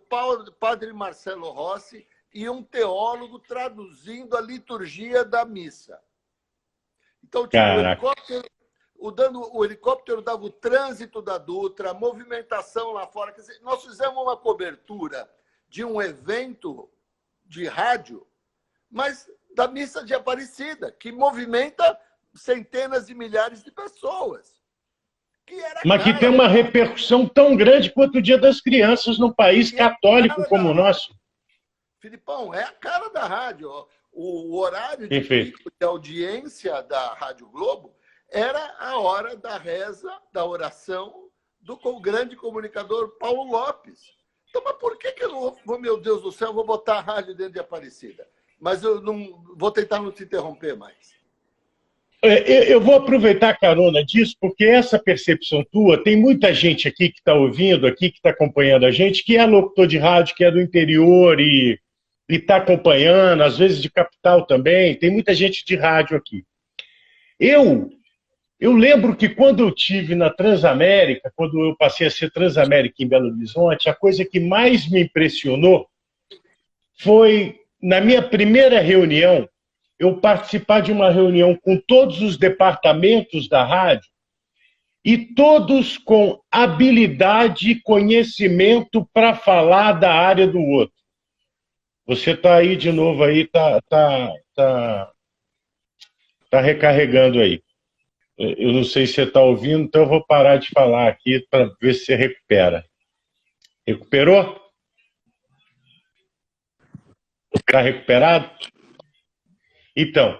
padre Marcelo Rossi e um teólogo traduzindo a liturgia da missa. Então, tipo, o helicóptero dava o trânsito da Dutra, a movimentação lá fora. Quer dizer, nós fizemos uma cobertura de um evento de rádio, mas da missa de Aparecida, que movimenta centenas de milhares de pessoas. Mas que tem uma repercussão tão grande quanto o Dia das Crianças num país católico como o nosso. Filipão, é a cara da rádio. O horário de pico de audiência da Rádio Globo era a hora da reza, da oração do grande comunicador Paulo Lopes. Então, mas por que eu não vou, meu Deus do céu, vou botar a rádio dentro de Aparecida? Mas eu não vou tentar não te interromper mais. Eu vou aproveitar a carona disso, porque essa percepção tua, tem muita gente aqui que está ouvindo, aqui que está acompanhando a gente, que é locutor de rádio, que é do interior e está acompanhando, às vezes de capital também, tem muita gente de rádio aqui. Eu lembro que quando eu tive na Transamérica, quando eu passei a ser Transamérica em Belo Horizonte, a coisa que mais me impressionou foi, na minha primeira reunião, eu participar de uma reunião com todos os departamentos da rádio e todos com habilidade e conhecimento para falar da área do outro. Você está aí de novo, aí tá recarregando aí. Eu não sei se você está ouvindo, então eu vou parar de falar aqui para ver se você recupera. Recuperou? Está recuperado? Então,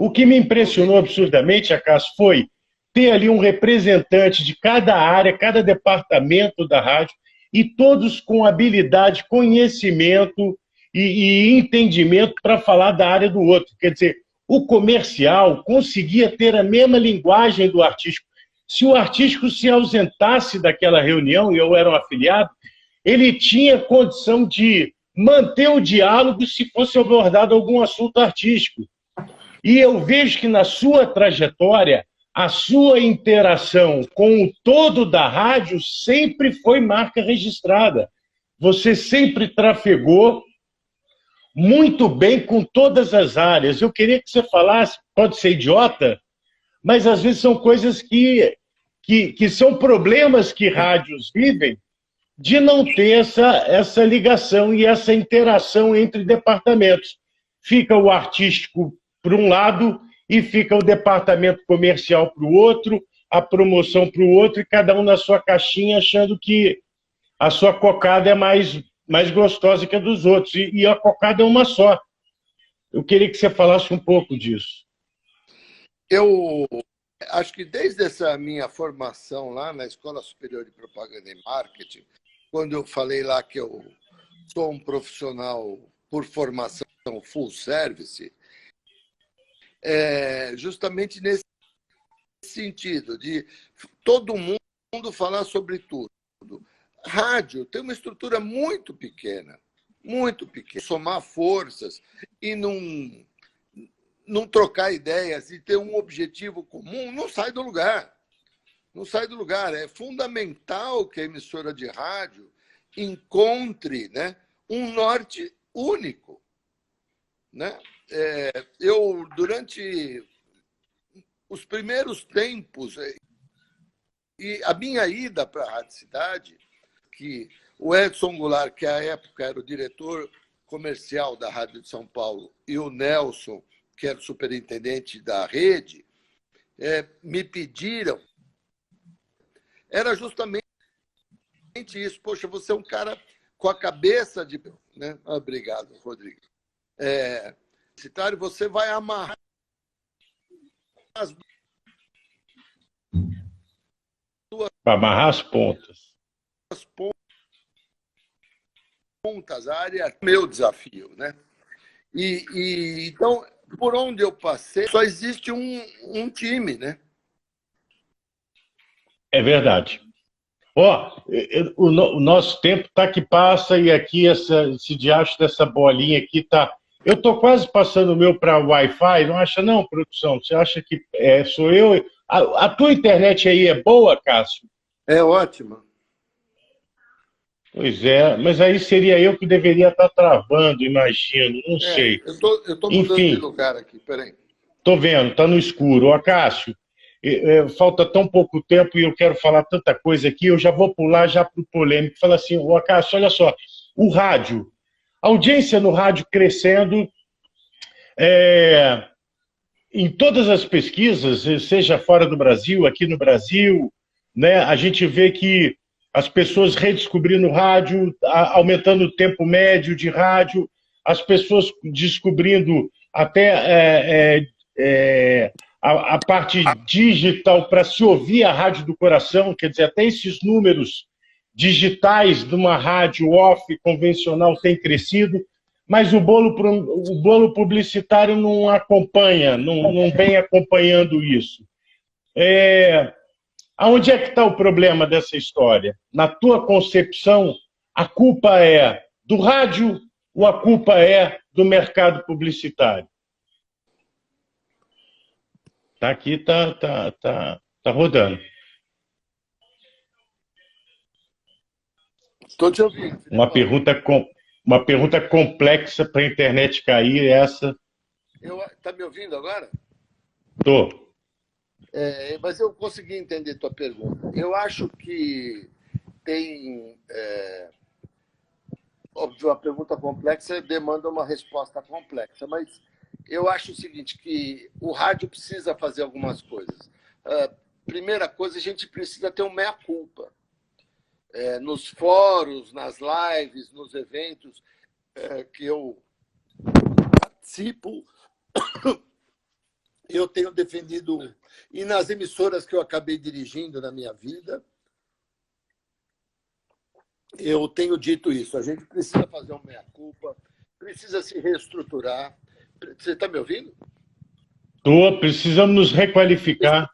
o que me impressionou absurdamente, Acácio, foi ter ali um representante de cada área, cada departamento da rádio, e todos com habilidade, conhecimento e entendimento para falar da área do outro. Quer dizer, o comercial conseguia ter a mesma linguagem do artístico. Se o artístico se ausentasse daquela reunião, e eu era um afiliado, ele tinha condição de manter o diálogo se fosse abordado algum assunto artístico. E eu vejo que na sua trajetória, a sua interação com o todo da rádio sempre foi marca registrada. Você sempre trafegou muito bem com todas as áreas. Eu queria que você falasse, pode ser idiota, mas às vezes são coisas que são problemas que rádios vivem de não ter essa ligação e essa interação entre departamentos. Fica o artístico para um lado e fica o departamento comercial para o outro, a promoção para o outro, e cada um na sua caixinha achando que a sua cocada é mais gostosa que a dos outros. E a cocada é uma só. Eu queria que você falasse um pouco disso. Eu acho que desde essa minha formação lá na Escola Superior de Propaganda e Marketing, quando eu falei lá que eu sou um profissional por formação full service, justamente nesse sentido, de todo mundo falar sobre tudo. Rádio tem uma estrutura muito pequena, somar forças e não trocar ideias e ter um objetivo comum, não sai do lugar. Não sai do lugar. É fundamental que a emissora de rádio encontre, né, um norte único. Né? Eu, durante os primeiros tempos, e a minha ida para a Rádio Cidade, que o Edson Goulart, que à época era o diretor comercial da Rádio de São Paulo, e o Nelson, que era o superintendente da rede, me pediram, era justamente isso. Poxa, você é um cara com a cabeça de... Né? Obrigado, Rodrigo. Você vai amarrar as duas... Amarrar as pontas. A área é meu desafio, né? Então, por onde eu passei, só existe um time, né? É verdade. Ó, o nosso tempo tá que passa e aqui esse diacho dessa bolinha aqui tá. Eu tô quase passando o meu para Wi-Fi, não acha não, produção? Você acha que sou eu? A tua internet aí é boa, Cássio? É ótima. Pois é, mas aí seria eu que deveria estar travando, imagino, não sei. Eu tô mudando de Enfim, lugar aqui, peraí. tô vendo, tá no escuro. Ó, Cássio, falta tão pouco tempo e eu quero falar tanta coisa aqui, eu já vou pular já para o polêmico. Fala assim, ó, Cássio, olha só, o rádio, a audiência no rádio crescendo, é, em todas as pesquisas, seja fora do Brasil, aqui no Brasil, né, a gente vê que as pessoas redescobrindo o rádio, aumentando o tempo médio de rádio, as pessoas descobrindo até a parte digital para se ouvir a rádio do coração, quer dizer, até esses números digitais de uma rádio off convencional têm crescido, mas o bolo publicitário não acompanha, não vem acompanhando isso. Aonde é que está o problema dessa história? Na tua concepção, a culpa é do rádio ou a culpa é do mercado publicitário? Tá aqui, tá rodando. Estou te ouvindo. Uma pergunta complexa para a internet cair, essa. Tá me ouvindo agora? Tô. Mas eu consegui entender tua pergunta. Eu acho que tem... óbvio, a pergunta complexa demanda uma resposta complexa, mas eu acho o seguinte, que o rádio precisa fazer algumas coisas. Primeira coisa, a gente precisa ter um meia-culpa. Nos fóruns, nas lives, nos eventos que eu participo, eu tenho defendido, e nas emissoras que eu acabei dirigindo na minha vida, eu tenho dito isso. A gente precisa fazer uma meia-culpa, precisa se reestruturar. Você está me ouvindo? Tô, precisamos nos requalificar.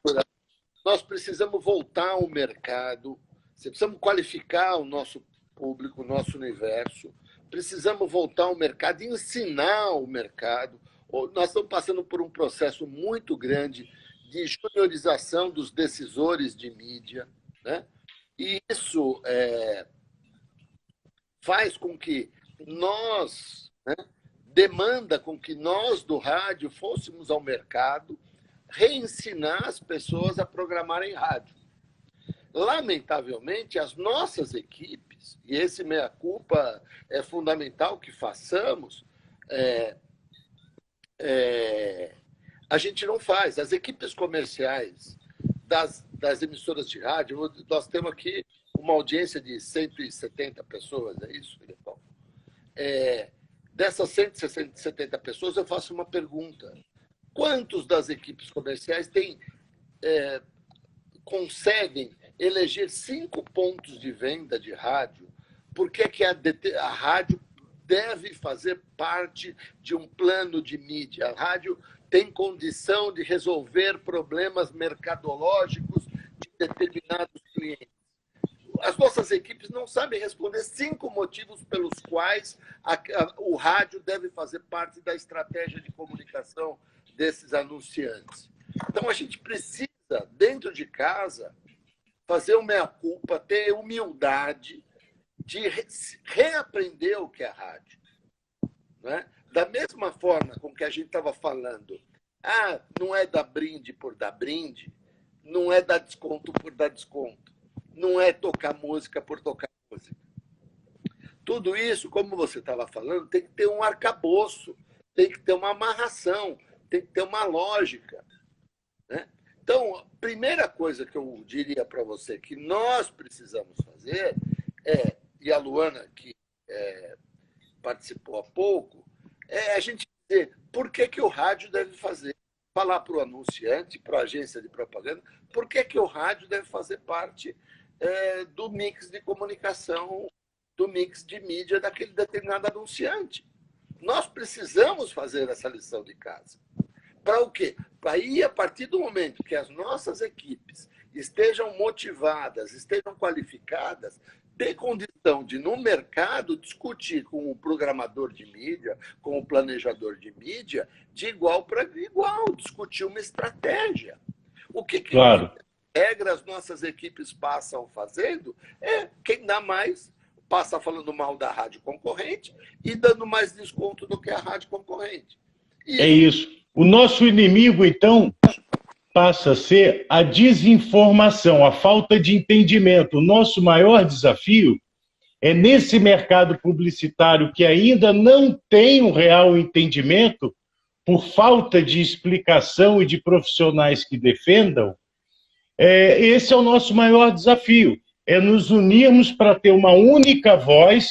Nós precisamos voltar ao mercado, precisamos qualificar o nosso público, o nosso universo, precisamos voltar ao mercado, ensinar o mercado. Nós estamos passando por um processo muito grande de juniorização dos decisores de mídia, né? E isso faz com que nós, né, demanda com que nós do rádio fôssemos ao mercado reensinar as pessoas a programarem rádio. Lamentavelmente, as nossas equipes, e esse meia-culpa é fundamental que façamos, a gente não faz. As equipes comerciais das emissoras de rádio, nós temos aqui uma audiência de 170 pessoas, é isso, Filipão? Dessas 170 pessoas, eu faço uma pergunta. Quantos das equipes comerciais conseguem eleger 5 pontos de venda de rádio? Por que a rádio deve fazer parte de um plano de mídia? A rádio tem condição de resolver problemas mercadológicos de determinados clientes. As nossas equipes não sabem responder 5 motivos pelos quais o rádio deve fazer parte da estratégia de comunicação desses anunciantes. Então, a gente precisa, dentro de casa, fazer uma meia-culpa, ter humildade de reaprender o que é rádio. Né? Da mesma forma com que a gente estava falando, não é dar brinde por dar brinde, não é dar desconto por dar desconto, não é tocar música por tocar música. Tudo isso, como você estava falando, tem que ter um arcabouço, tem que ter uma amarração, tem que ter uma lógica. Né? Então, a primeira coisa que eu diria para você que nós precisamos fazer e a Luana, que participou há pouco, a gente dizer por que o rádio deve falar para o anunciante, para a agência de propaganda, por que o rádio deve fazer parte do mix de comunicação, do mix de mídia daquele determinado anunciante. Nós precisamos fazer essa lição de casa. Para o quê? Para ir, a partir do momento que as nossas equipes estejam motivadas, estejam qualificadas, ter condição de, no mercado, discutir com o programador de mídia, com o planejador de mídia, de igual para igual, discutir uma estratégia. O que Claro. regras nossas equipes passam fazendo é quem dá mais passa falando mal da rádio concorrente e dando mais desconto do que a rádio concorrente. É isso. O nosso inimigo, então, passa a ser a desinformação, a falta de entendimento. O nosso maior desafio é nesse mercado publicitário que ainda não tem um real entendimento, por falta de explicação e de profissionais que defendam, esse é o nosso maior desafio, é nos unirmos para ter uma única voz,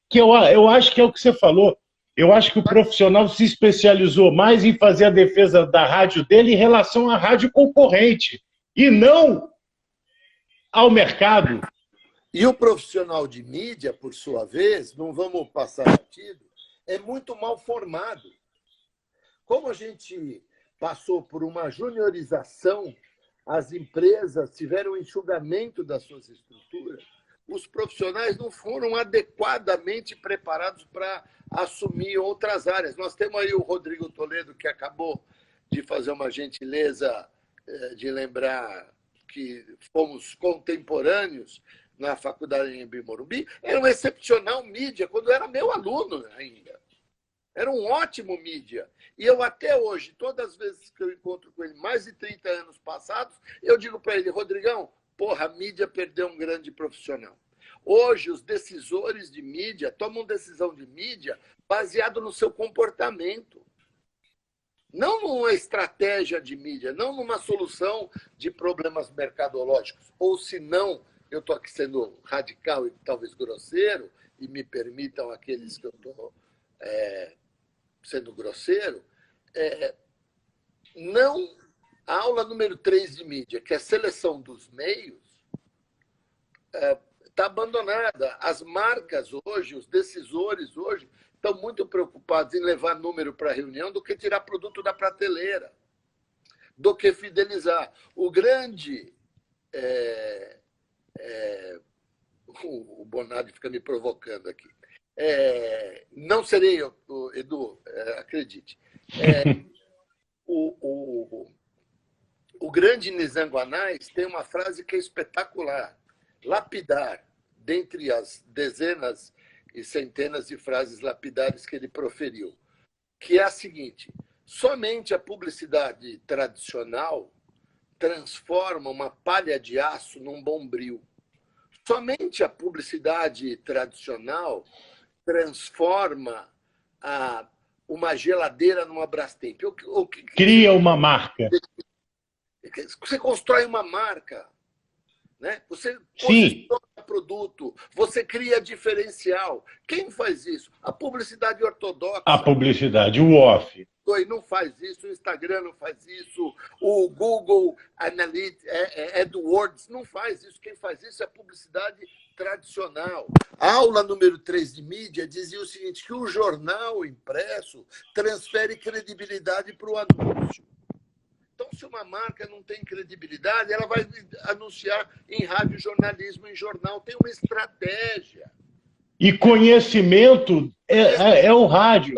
que eu acho que é o que você falou. Eu acho que o profissional se especializou mais em fazer a defesa da rádio dele em relação à rádio concorrente, e não ao mercado. E o profissional de mídia, por sua vez, não vamos passar batido, é muito mal formado. Como a gente passou por uma juniorização, as empresas tiveram enxugamento das suas estruturas, os profissionais não foram adequadamente preparados para assumir outras áreas. Nós temos aí o Rodrigo Toledo, que acabou de fazer uma gentileza de lembrar que fomos contemporâneos na faculdade em Morumbi. Era um excepcional mídia, quando era meu aluno ainda. Era um ótimo mídia. E eu até hoje, todas as vezes que eu encontro com ele, mais de 30 anos passados, eu digo para ele, Rodrigão, porra, a mídia perdeu um grande profissional. Hoje, os decisores de mídia tomam decisão de mídia baseado no seu comportamento. Não numa estratégia de mídia, não numa solução de problemas mercadológicos. Ou se não, eu estou aqui sendo radical e talvez grosseiro, e me permitam aqueles que eu estou sendo grosseiro, não, a aula número 3 de mídia, que é a seleção dos meios, está abandonada. As marcas hoje, os decisores hoje, estão muito preocupados em levar número para a reunião do que tirar produto da prateleira, do que fidelizar. O grande... o Bonardi fica me provocando aqui. Não serei eu, Edu, acredite. O grande Nizam Guanais tem uma frase que é espetacular. Lapidar, dentre as dezenas e centenas de frases lapidares que ele proferiu, que é a seguinte: somente a publicidade tradicional transforma uma palha de aço num bombril. Somente a publicidade tradicional transforma uma geladeira numa Brastemp. Cria uma marca. Você constrói uma marca, né? Você posiciona produto, você cria diferencial. Quem faz isso? A publicidade ortodoxa. A publicidade, o off. Não faz isso, o Instagram não faz isso, o Google Analytics, AdWords não faz isso. Quem faz isso é a publicidade tradicional. A aula número 3 de mídia dizia o seguinte, que o jornal impresso transfere credibilidade para o anúncio. Então, se uma marca não tem credibilidade, ela vai anunciar em rádio, jornalismo, em jornal. Tem uma estratégia. E conhecimento é o rádio.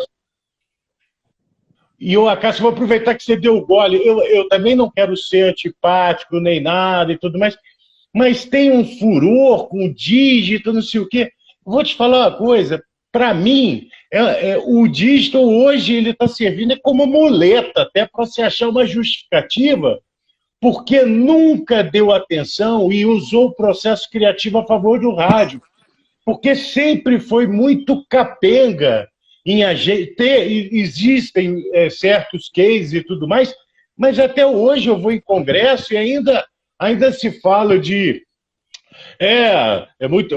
E eu, Acácio, vou aproveitar que você deu o gole. Eu também não quero ser antipático nem nada e tudo mais, mas tem um furor com dígito, não sei o quê. Vou te falar uma coisa. Para mim, o dígito hoje ele está servindo como muleta, até para se achar uma justificativa, porque nunca deu atenção e usou o processo criativo a favor do rádio. Porque sempre foi muito capenga em existem certos cases e tudo mais, mas até hoje eu vou em congresso e ainda se fala de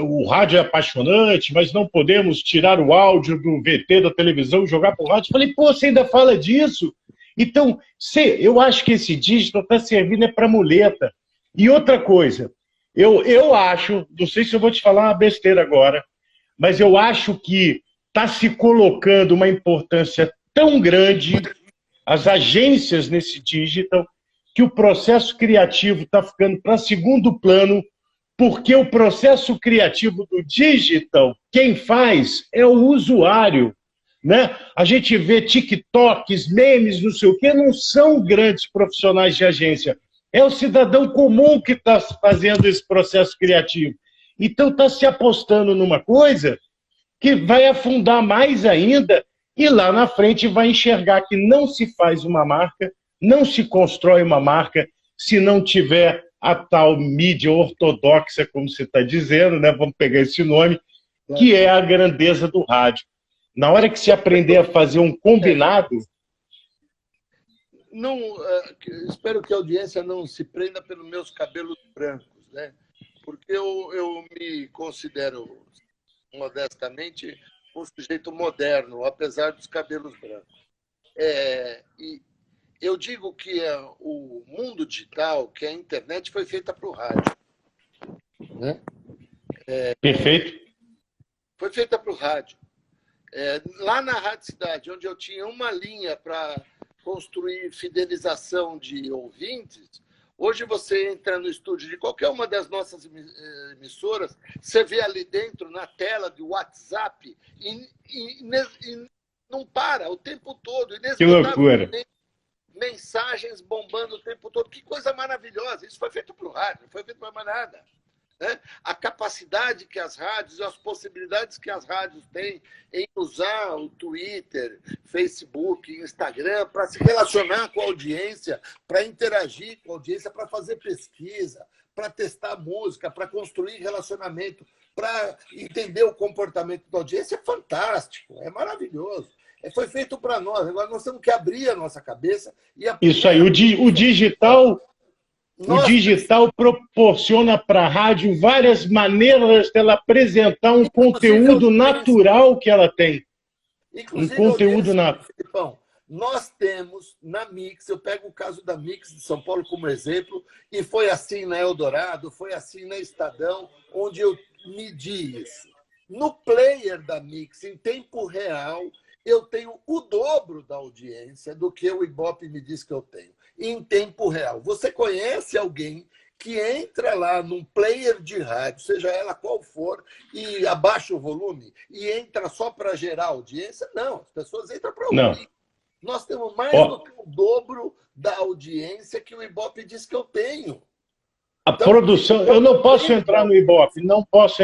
o rádio é apaixonante, mas não podemos tirar o áudio do VT da televisão e jogar para o rádio. Falei, pô, você ainda fala disso? Então, eu acho que esse dígito está servindo para muleta. E outra coisa, eu acho, não sei se eu vou te falar uma besteira agora, mas eu acho que está se colocando uma importância tão grande as agências nesse digital, que o processo criativo está ficando para segundo plano, porque o processo criativo do digital, quem faz é o usuário, né? A gente vê TikToks, memes, não sei o quê, não são grandes profissionais de agência. É o cidadão comum que está fazendo esse processo criativo. Então está se apostando numa coisa que vai afundar mais ainda e lá na frente vai enxergar que não se faz uma marca, não se constrói uma marca se não tiver a tal mídia ortodoxa, como você está dizendo, né? Vamos pegar esse nome, que é a grandeza do rádio. Na hora que se aprender a fazer um combinado... Não, espero que a audiência não se prenda pelos meus cabelos brancos, né? Porque eu me considero, modestamente, um sujeito moderno, apesar dos cabelos brancos. E eu digo que o mundo digital, que a internet, foi feita para o rádio. Né? Perfeito. Foi feita para o rádio. Lá na Rádio Cidade, onde eu tinha uma linha para construir fidelização de ouvintes, hoje você entra no estúdio de qualquer uma das nossas emissoras, você vê ali dentro, na tela do WhatsApp, e não para o tempo todo. Que loucura! Mensagens bombando o tempo todo. Que coisa maravilhosa! Isso foi feito para o rádio, não foi feito para mais nada. Né? A capacidade que as rádios, as possibilidades que as rádios têm em usar o Twitter, Facebook, Instagram para se relacionar com a audiência, para interagir com a audiência, para fazer pesquisa, para testar música, para construir relacionamento, para entender o comportamento da audiência, é fantástico, é maravilhoso. Foi feito para nós. Agora nós temos que abrir a nossa cabeça e aprender. Isso aí, o digital... O digital proporciona para a rádio várias maneiras dela apresentar um conteúdo natural que ela tem. Inclusive, um conteúdo natural. Filipão, nós temos na Mix, eu pego o caso da Mix de São Paulo como exemplo, e foi assim na Eldorado, foi assim na Estadão, onde eu medi isso. No player da Mix, em tempo real, eu tenho o dobro da audiência do que o Ibope me diz que eu tenho. Em tempo real. Você conhece alguém que entra lá num player de rádio, seja ela qual for, e abaixa o volume e entra só para gerar audiência? Não, as pessoas entram para ouvir. Nós temos mais do que o dobro da audiência que o Ibope diz que eu tenho. A produção... Eu não posso entrar no Ibope, não posso,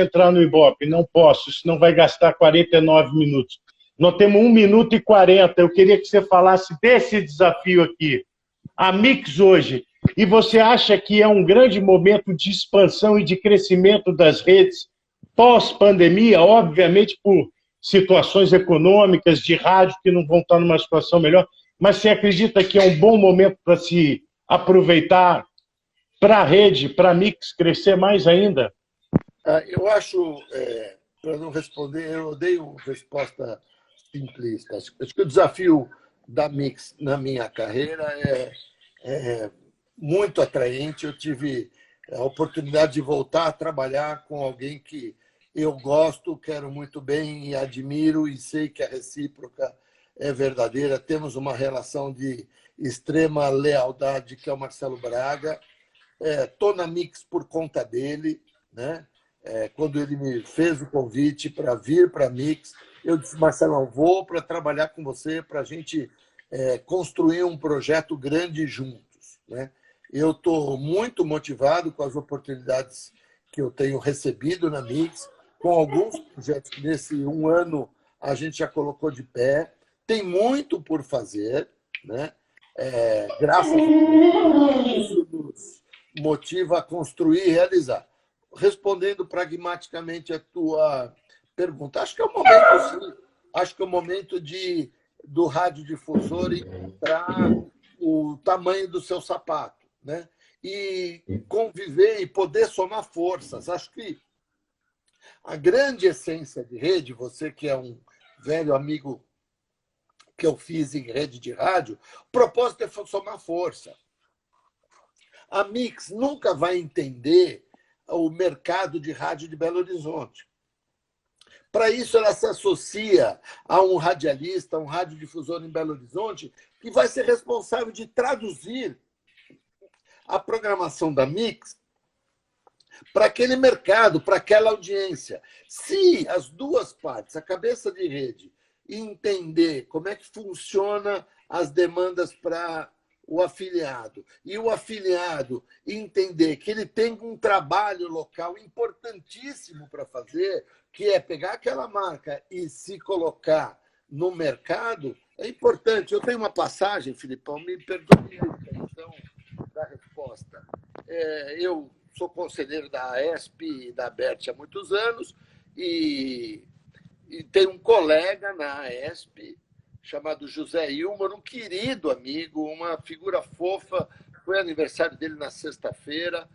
senão vai gastar 49 minutos. Nós temos 1 minuto e 40. Eu queria que você falasse desse desafio aqui. A Mix hoje, e você acha que é um grande momento de expansão e de crescimento das redes pós-pandemia, obviamente por situações econômicas, de rádio que não vão estar numa situação melhor, mas você acredita que é um bom momento para se aproveitar para a rede, para a Mix crescer mais ainda? Eu acho, para não responder, eu odeio resposta simplista. Acho que o desafio da Mix na minha carreira é muito atraente. Eu tive a oportunidade de voltar a trabalhar com alguém que eu gosto, quero muito bem e admiro, e sei que a recíproca é verdadeira. Temos uma relação de extrema lealdade, que é o Marcelo Braga. Estou na Mix por conta dele, né? Quando ele me fez o convite para vir para a Mix, eu disse: Marcelo, vou para trabalhar com você, para a gente construir um projeto grande juntos, né? Eu estou muito motivado com as oportunidades que eu tenho recebido na Mix, com alguns projetos que nesse 1 ano a gente já colocou de pé. Tem muito por fazer, né? Graças a Deus, isso nos motiva a construir e realizar. Respondendo pragmaticamente a tua pergunta, acho que é o momento, sim. Acho que é o momento do radiodifusor encontrar o tamanho do seu sapato, né? E conviver e poder somar forças. Acho que a grande essência de rede, você que é um velho amigo que eu fiz em rede de rádio, o propósito é somar força. A Mix nunca vai entender o mercado de rádio de Belo Horizonte. Para isso, ela se associa a um radialista, um radiodifusor em Belo Horizonte, que vai ser responsável de traduzir a programação da Mix para aquele mercado, para aquela audiência. Se as duas partes, a cabeça de rede, entender como é que funciona as demandas para o afiliado, e o afiliado entender que ele tem um trabalho local importantíssimo para fazer, que é pegar aquela marca e se colocar no mercado, é importante. Eu tenho uma passagem, Filipão, me perdoe a intenção da resposta. Eu sou conselheiro da AESP e da ABERT há muitos anos, e tenho um colega na AESP chamado José Ilmar, um querido amigo, uma figura fofa. Foi aniversário dele na sexta-feira,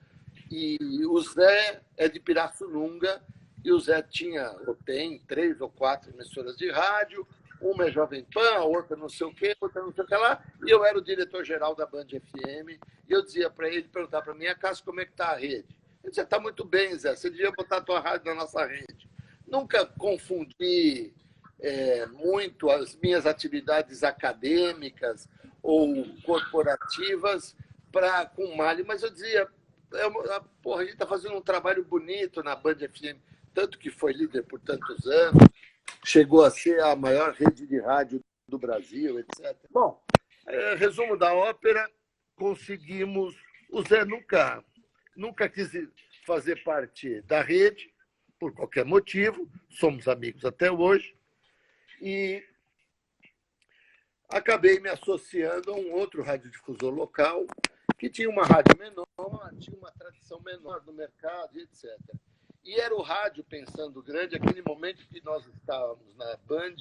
e o Zé é de Pirassununga, e o Zé tinha, ou tem, 3 ou 4 emissoras de rádio, uma é Jovem Pan, a outra não sei o quê, outra não sei o que lá, e eu era o diretor-geral da Band FM, e eu dizia para ele, perguntar para mim, Cássio, como é que está a rede? Ele dizia, está muito bem, Zé, você devia botar a tua rádio na nossa rede. Nunca confundi muito as minhas atividades acadêmicas ou corporativas com o Mali, mas eu dizia, porra, a gente está fazendo um trabalho bonito na Band FM, tanto que foi líder por tantos anos, chegou a ser a maior rede de rádio do Brasil, etc. Bom, resumo da ópera, conseguimos... O Zé nunca quis fazer parte da rede, por qualquer motivo, somos amigos até hoje, e acabei me associando a um outro radiodifusor local, que tinha uma rádio menor, tinha uma tradição menor no mercado, etc. E era o rádio Pensando Grande, aquele momento que nós estávamos na Band,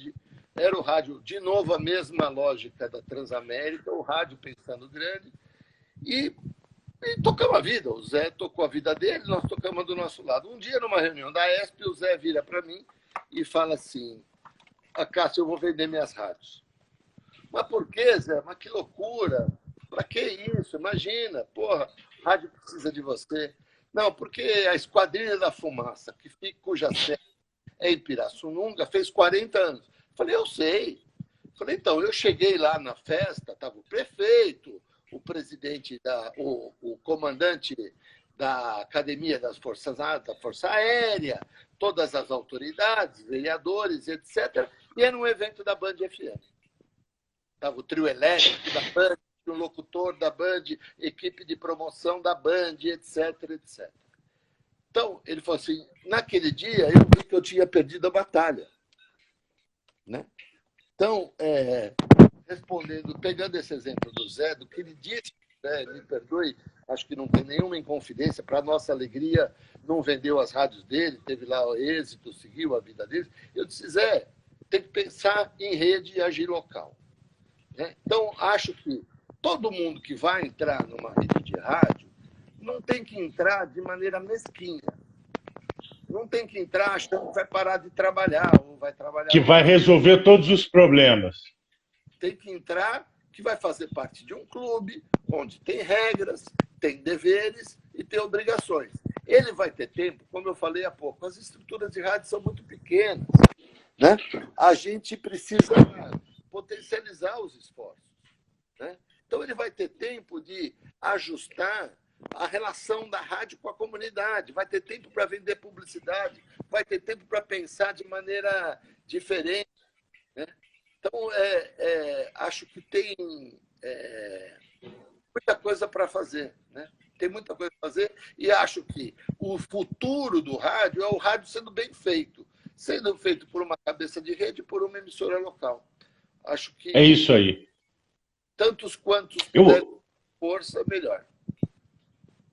era o rádio, de novo, a mesma lógica da Transamérica, o rádio Pensando Grande, e tocamos a vida. O Zé tocou a vida dele, nós tocamos do nosso lado. Um dia, numa reunião da ESP, o Zé vira para mim e fala assim, Cássio, eu vou vender minhas rádios. Mas por quê, Zé? Mas que loucura! Para que isso? Imagina, porra, a rádio precisa de você. Não, porque a Esquadrilha da Fumaça, cuja sede é em Pirassununga, fez 40 anos. Falei, eu sei. Falei, então, eu cheguei lá na festa, estava o prefeito, o presidente, o comandante da Academia das Forças Armadas, da Força Aérea, todas as autoridades, vereadores, etc. E era um evento da Band FM. Estava o trio elétrico da Band, o locutor da Band, equipe de promoção da Band, etc, etc. Então, ele falou assim, naquele dia eu vi que eu tinha perdido a batalha. Né? Então, pegando esse exemplo do Zé, do que ele disse, né, me perdoe, acho que não tem nenhuma inconfidência, para nossa alegria, não vendeu as rádios dele, teve lá o êxito, seguiu a vida dele. Eu disse, Zé, tem que pensar em rede e agir local. Né? Então, acho que todo mundo que vai entrar numa rede de rádio não tem que entrar de maneira mesquinha. Não tem que entrar achando que vai parar de trabalhar, ou vai trabalhar... Que vai resolver todos os problemas. Tem que entrar, que vai fazer parte de um clube, onde tem regras, tem deveres e tem obrigações. Ele vai ter tempo, como eu falei há pouco, as estruturas de rádio são muito pequenas. Né? A gente precisa potencializar os esforços. Né? Então, ele vai ter tempo de ajustar a relação da rádio com a comunidade, vai ter tempo para vender publicidade, vai ter tempo para pensar de maneira diferente. Né? Então, acho que tem muita coisa para fazer. Né? Tem muita coisa para fazer e acho que o futuro do rádio é o rádio sendo bem feito, sendo feito por uma cabeça de rede e por uma emissora local. Acho que é isso aí. Tantos quantos puderem força, melhor.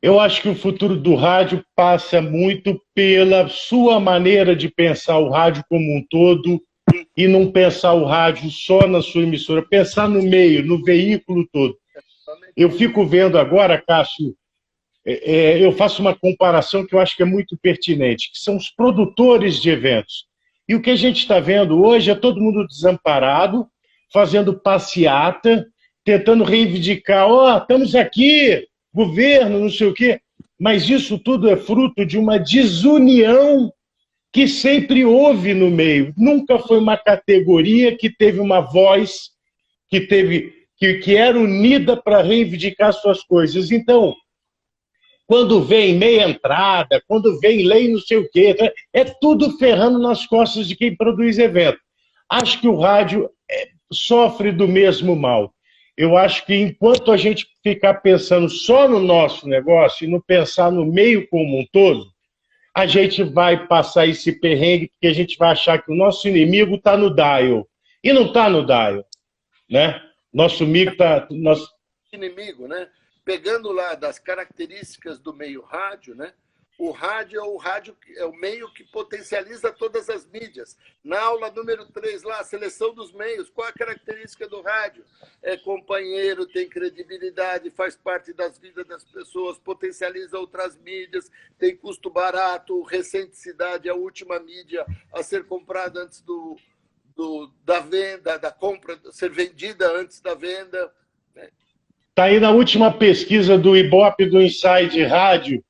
Eu acho que o futuro do rádio passa muito pela sua maneira de pensar o rádio como um todo e não pensar o rádio só na sua emissora, pensar no meio, no veículo todo. Eu fico vendo agora, Cássio, eu faço uma comparação que eu acho que é muito pertinente, que são os produtores de eventos. E o que a gente está vendo hoje é todo mundo desamparado, fazendo passeata, tentando reivindicar, estamos aqui, governo, não sei o quê, mas isso tudo é fruto de uma desunião que sempre houve no meio. Nunca foi uma categoria que teve uma voz, que era unida para reivindicar suas coisas. Então, quando vem meia entrada, quando vem lei não sei o quê, é tudo ferrando nas costas de quem produz evento. Acho que o rádio sofre do mesmo mal. Eu acho que enquanto a gente ficar pensando só no nosso negócio e não pensar no meio como um todo, a gente vai passar esse perrengue, porque a gente vai achar que o nosso inimigo está no dial. E não está no dial, né? Nosso amigo está... Nosso... Inimigo, né? Pegando lá das características do meio rádio, né? O rádio é o meio que potencializa todas as mídias. Na aula número 3, lá, a seleção dos meios, qual a característica do rádio? É companheiro, tem credibilidade, faz parte das vidas das pessoas, potencializa outras mídias, tem custo barato, recenticidade, é a última mídia a ser comprada antes da venda, da compra, ser vendida antes da venda. Está aí na última pesquisa do Ibope do Inside Rádio,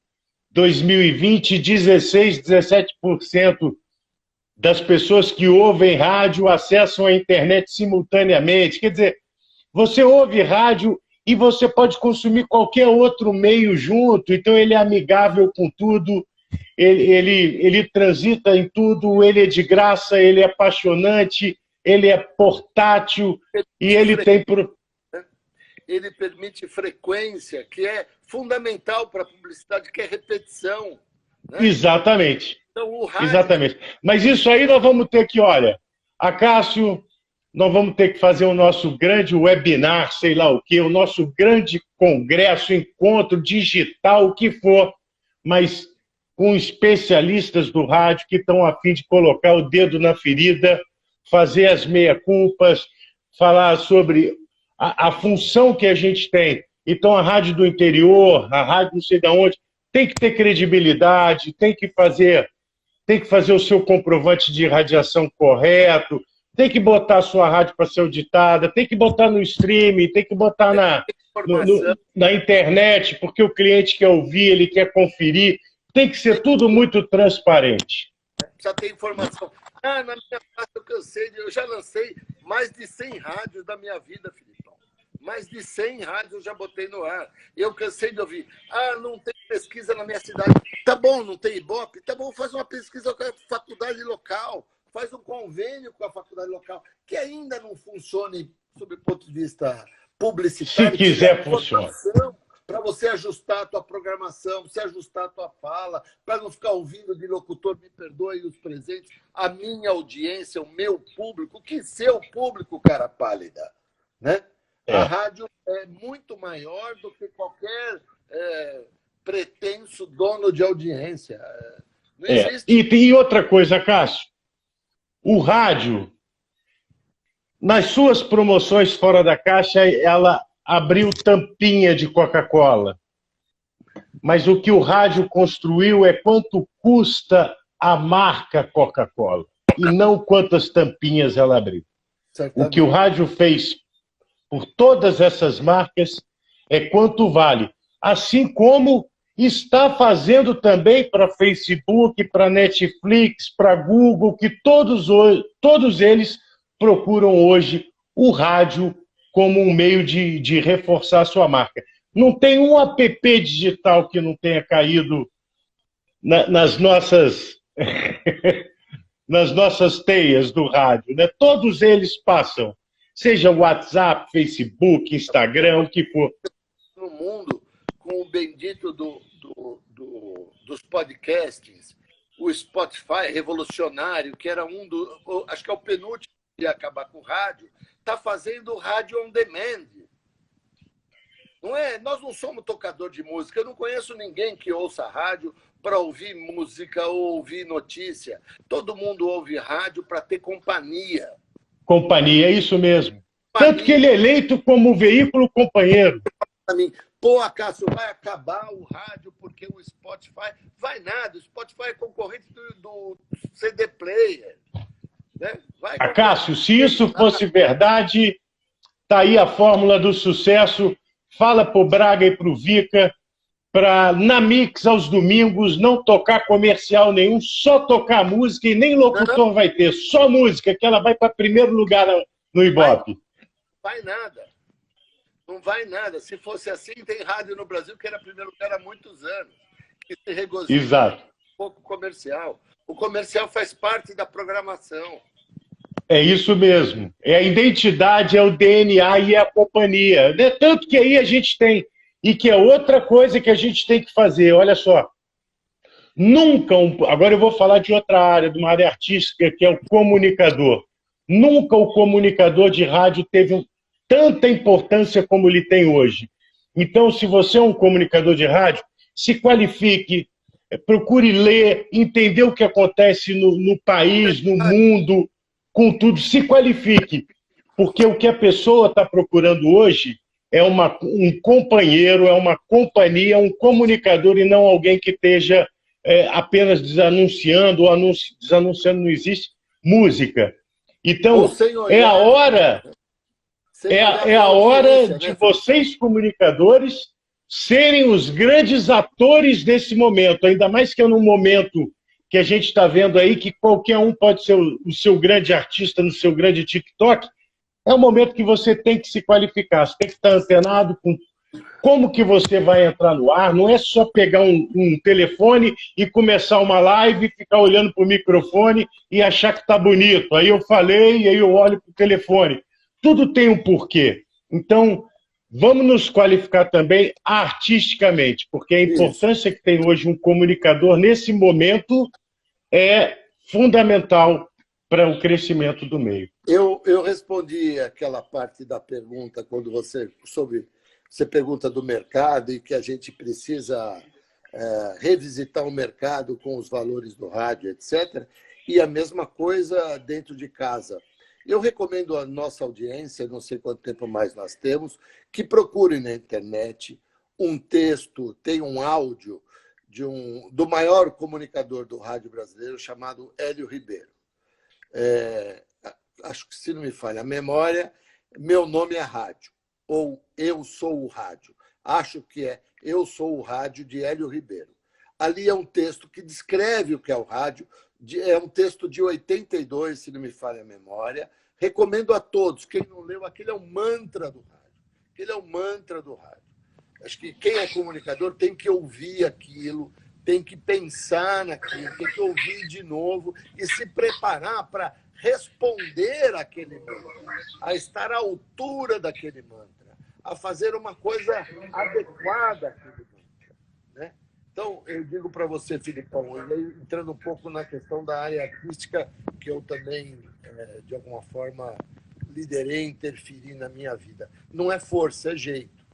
2020, 17% das pessoas que ouvem rádio acessam a internet simultaneamente. Quer dizer, você ouve rádio e você pode consumir qualquer outro meio junto, então ele é amigável com tudo, ele transita em tudo, ele é de graça, ele é apaixonante, ele é portátil e ele tem... Ele permite frequência, que é fundamental para a publicidade, que é repetição. Né? Exatamente. Então, o rádio... Exatamente. Mas isso aí nós vamos ter que, olha, Acácio, nós vamos ter que fazer o nosso grande webinar, sei lá o quê, o nosso grande congresso, encontro digital, o que for, mas com especialistas do rádio que estão a fim de colocar o dedo na ferida, fazer as meia-culpas, falar sobre a função que a gente tem. Então, a rádio do interior, a rádio não sei de onde, tem que ter credibilidade, tem que fazer o seu comprovante de radiação correto, tem que botar a sua rádio para ser auditada, tem que botar no streaming, tem que botar na internet, porque o cliente quer ouvir, ele quer conferir. Tem que ser tudo muito transparente. Precisa ter informação. Na minha parte, eu já lancei mais de 100 rádios da minha vida, Filipão. Mais de 100 rádios eu já botei no ar. Eu cansei de ouvir. Não tem pesquisa na minha cidade. Tá bom, não tem Ibope? Tá bom, faz uma pesquisa com a faculdade local. Faz um convênio com a faculdade local. Que ainda não funcione sob o ponto de vista publicitário. Se quiser, funciona. Para você ajustar a tua programação, se ajustar a tua fala, para não ficar ouvindo de locutor, me perdoe os presentes, a minha audiência, o meu público, que seu público, cara pálida, né? A rádio é muito maior do que qualquer pretenso dono de audiência. Não existe. E outra coisa, Cássio, o rádio, nas suas promoções fora da caixa, ela abriu tampinha de Coca-Cola. Mas o que o rádio construiu é quanto custa a marca Coca-Cola, e não quantas tampinhas ela abriu. Certamente. O que o rádio fez por todas essas marcas é quanto vale. Assim como está fazendo também para Facebook, para Netflix, para Google, que todos eles procuram hoje o rádio como um meio de reforçar a sua marca. Não tem um app digital que não tenha caído nas nossas teias do rádio, né? Todos eles passam, seja WhatsApp, Facebook, Instagram, o que for. No mundo, com o bendito dos podcasts, o Spotify revolucionário, que era acho que é o penúltimo que ia acabar com o rádio, está fazendo rádio on demand. Não é? Nós não somos tocador de música. Eu não conheço ninguém que ouça rádio para ouvir música ou ouvir notícia. Todo mundo ouve rádio para ter companhia. Companhia, é isso mesmo. Companhia. Tanto que ele é eleito como veículo companheiro. Pô, Cássio, vai acabar o rádio porque o Spotify... Vai nada, o Spotify é concorrente do CD Player. Né? Cássio, se isso fosse verdade, tá aí a fórmula do sucesso. Fala pro Braga e pro Vica para na Mix aos domingos não tocar comercial nenhum, só tocar música e nem locutor vai ter, só música, que ela vai para primeiro lugar no Ibope. Vai nada. Não vai nada. Se fosse assim, tem rádio no Brasil que era primeiro lugar há muitos anos. Que se regozija Exato. um pouco comercial. O comercial faz parte da programação. É isso mesmo. É a identidade, é o DNA e é a companhia. Né? Tanto que aí a gente tem, e que é outra coisa que a gente tem que fazer, olha só. Nunca, agora eu vou falar de outra área, de uma área artística, que é o comunicador. Nunca o comunicador de rádio teve tanta importância como ele tem hoje. Então, se você é um comunicador de rádio, se qualifique, procure ler, entender o que acontece no país, no mundo, com tudo, se qualifique. Porque o que a pessoa está procurando hoje é um companheiro, é uma companhia, um comunicador e não alguém que esteja apenas desanunciando, ou desanunciando não existe, música. Então, é a hora, é a hora de vocês, comunicadores, serem os grandes atores desse momento, ainda mais que é num momento que a gente está vendo aí que qualquer um pode ser o seu grande artista no seu grande TikTok. É um momento que você tem que se qualificar, você tem que estar antenado com como que você vai entrar no ar. Não é só pegar um telefone e começar uma live, ficar olhando para o microfone e achar que está bonito. Aí eu falei e aí eu olho para o telefone. Tudo tem um porquê. Então, vamos nos qualificar também artisticamente, porque a importância que tem hoje um comunicador nesse momento é fundamental para o crescimento do meio. Eu respondi aquela parte da pergunta quando você pergunta do mercado e que a gente precisa revisitar o mercado com os valores do rádio, etc. E a mesma coisa dentro de casa. Eu recomendo à nossa audiência, não sei quanto tempo mais nós temos, que procurem na internet um texto, tem um áudio do maior comunicador do rádio brasileiro, chamado Hélio Ribeiro. Acho que, se não me falha a memória, Meu Nome é Rádio, ou Eu Sou o Rádio. Acho que é Eu Sou o Rádio, de Hélio Ribeiro. Ali é um texto que descreve o que é o rádio, é um texto de 82, se não me falha a memória. Recomendo a todos. Quem não leu, aquele é um mantra do rádio. Aquele é um mantra do rádio. Acho que quem é comunicador tem que ouvir aquilo, tem que pensar naquilo, tem que ouvir de novo e se preparar para responder àquele mantra, a estar à altura daquele mantra, a fazer uma coisa adequada àquele mantra, né? Então, eu digo para você, Filipão, entrando um pouco na questão da área artística, que eu também, de alguma forma, liderei, interferi na minha vida. Não é força, é jeito.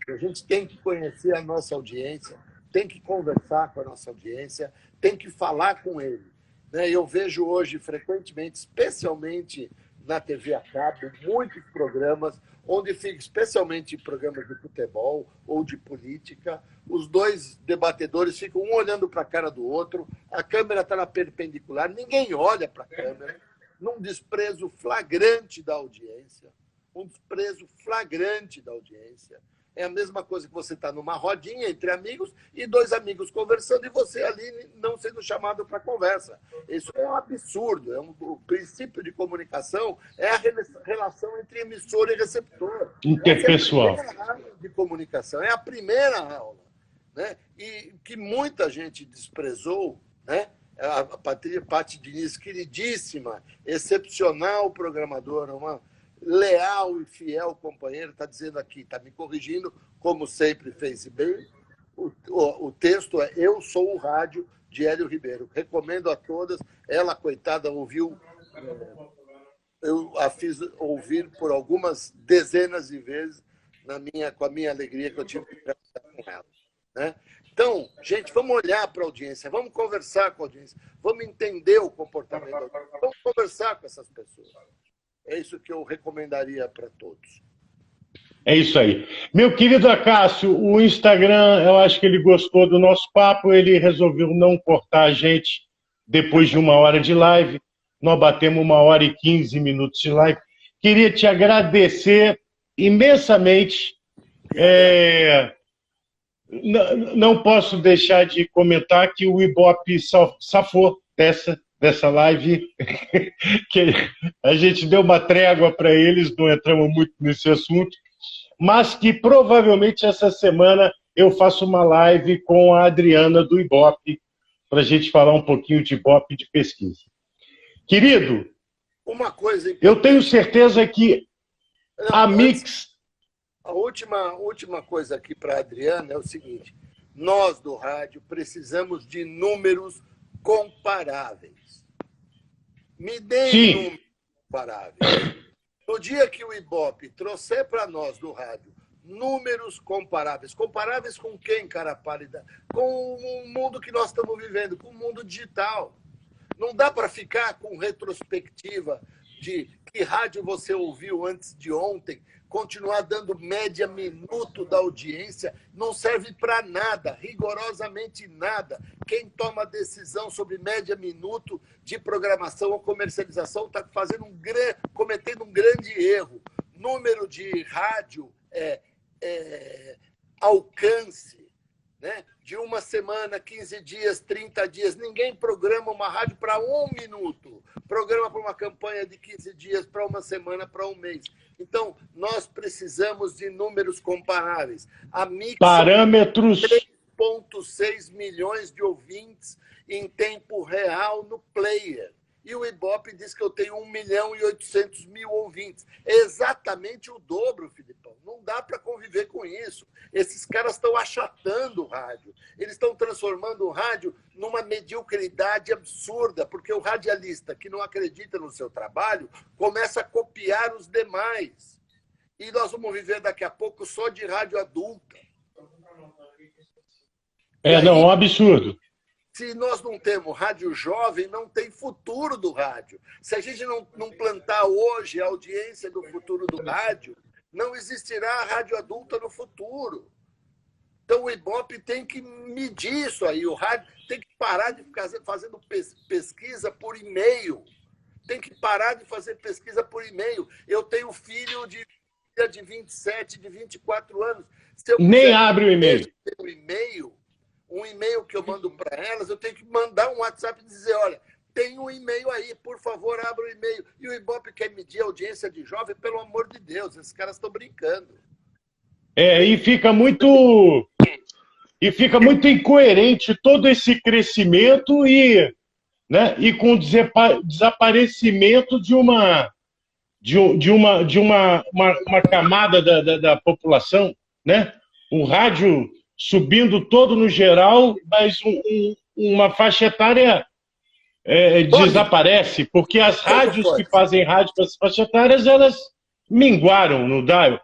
A gente tem que conhecer a nossa audiência, tem que conversar com a nossa audiência, tem que falar com ele. Eu vejo hoje, frequentemente, especialmente na TV a cabo, muitos programas, onde fica, especialmente programas de futebol ou de política, os dois debatedores ficam um olhando para a cara do outro, a câmera está na perpendicular, ninguém olha para a câmera, num desprezo flagrante da audiência. Um desprezo flagrante da audiência. É a mesma coisa que você está numa rodinha entre amigos e dois amigos conversando e você ali não sendo chamado para conversa. Isso é um absurdo. O princípio de comunicação é a relação entre emissor e receptor. Interpessoal. É a primeira aula de comunicação, é a primeira aula, né? E que muita gente desprezou, né? A Pati Diniz, queridíssima, excepcional programadora, uma leal e fiel companheiro, está dizendo aqui, está me corrigindo, como sempre fez bem. O texto é Eu Sou o Rádio, de Hélio Ribeiro. Recomendo a todas. Ela, coitada, ouviu... Eu a fiz ouvir por algumas dezenas de vezes com a minha alegria que eu tive que conversar com ela, né? Então, gente, vamos olhar para a audiência, vamos conversar com a audiência, vamos entender o comportamento da audiência, vamos conversar com essas pessoas. É isso que eu recomendaria para todos. É isso aí. Meu querido Acácio, o Instagram, eu acho que ele gostou do nosso papo, ele resolveu não cortar a gente depois de 1 hora de live. Nós batemos 1 hora e 15 minutos de live. Queria te agradecer imensamente. Não posso deixar de comentar que o Ibope safou dessa live, que a gente deu uma trégua para eles, não entramos muito nesse assunto, mas que provavelmente essa semana eu faço uma live com a Adriana do Ibope, para a gente falar um pouquinho de Ibope e de pesquisa. Querido, uma coisa importante. Eu tenho certeza que a Mix... A última coisa aqui para a Adriana é o seguinte: nós do rádio precisamos de números comparáveis. Me deem números comparáveis. No dia que o Ibope trouxer para nós do rádio números comparáveis, comparáveis com quem, cara pálida? Com o mundo que nós estamos vivendo, com o mundo digital. Não dá para ficar com retrospectiva de que rádio você ouviu antes de ontem, continuar dando média minuto da audiência, não serve para nada, rigorosamente nada. Quem toma decisão sobre média minuto de programação ou comercialização está cometendo um grande erro. Número de rádio alcance, né? De uma semana, 15 dias, 30 dias. Ninguém programa uma rádio para 1 minuto. Programa para uma campanha de 15 dias, para uma semana, para um mês. Então, nós precisamos de números comparáveis. A Mix parâmetros... 3,6 milhões de ouvintes em tempo real no player. E o Ibope diz que eu tenho 1.800.000 ouvintes. É exatamente o dobro, Filipão. Não dá para conviver com isso. Esses caras estão achatando o rádio. Eles estão transformando o rádio numa mediocridade absurda, porque o radialista que não acredita no seu trabalho começa a copiar os demais. E nós vamos viver daqui a pouco só de rádio adulta. Não, é um absurdo. Se nós não temos rádio jovem, não tem futuro do rádio. Se a gente não plantar hoje a audiência do futuro do rádio, não existirá rádio adulta no futuro. Então o Ibope tem que medir isso aí. O rádio tem que parar de ficar fazendo pesquisa por e-mail. Tem que parar de fazer pesquisa por e-mail. Eu tenho filho de 27, de 24 anos. Se eu nem abre o e-mail. Um e-mail que eu mando para elas, eu tenho que mandar um WhatsApp e dizer, olha, tem um e-mail aí, por favor, abra o e-mail. E o Ibope quer medir a audiência de jovem, pelo amor de Deus, esses caras estão brincando. E fica muito incoerente todo esse crescimento e com o desaparecimento de uma camada da população, né? O rádio subindo todo no geral, mas uma faixa etária desaparece, porque as rádios que fazem rádio para as faixas etárias, elas minguaram no dial.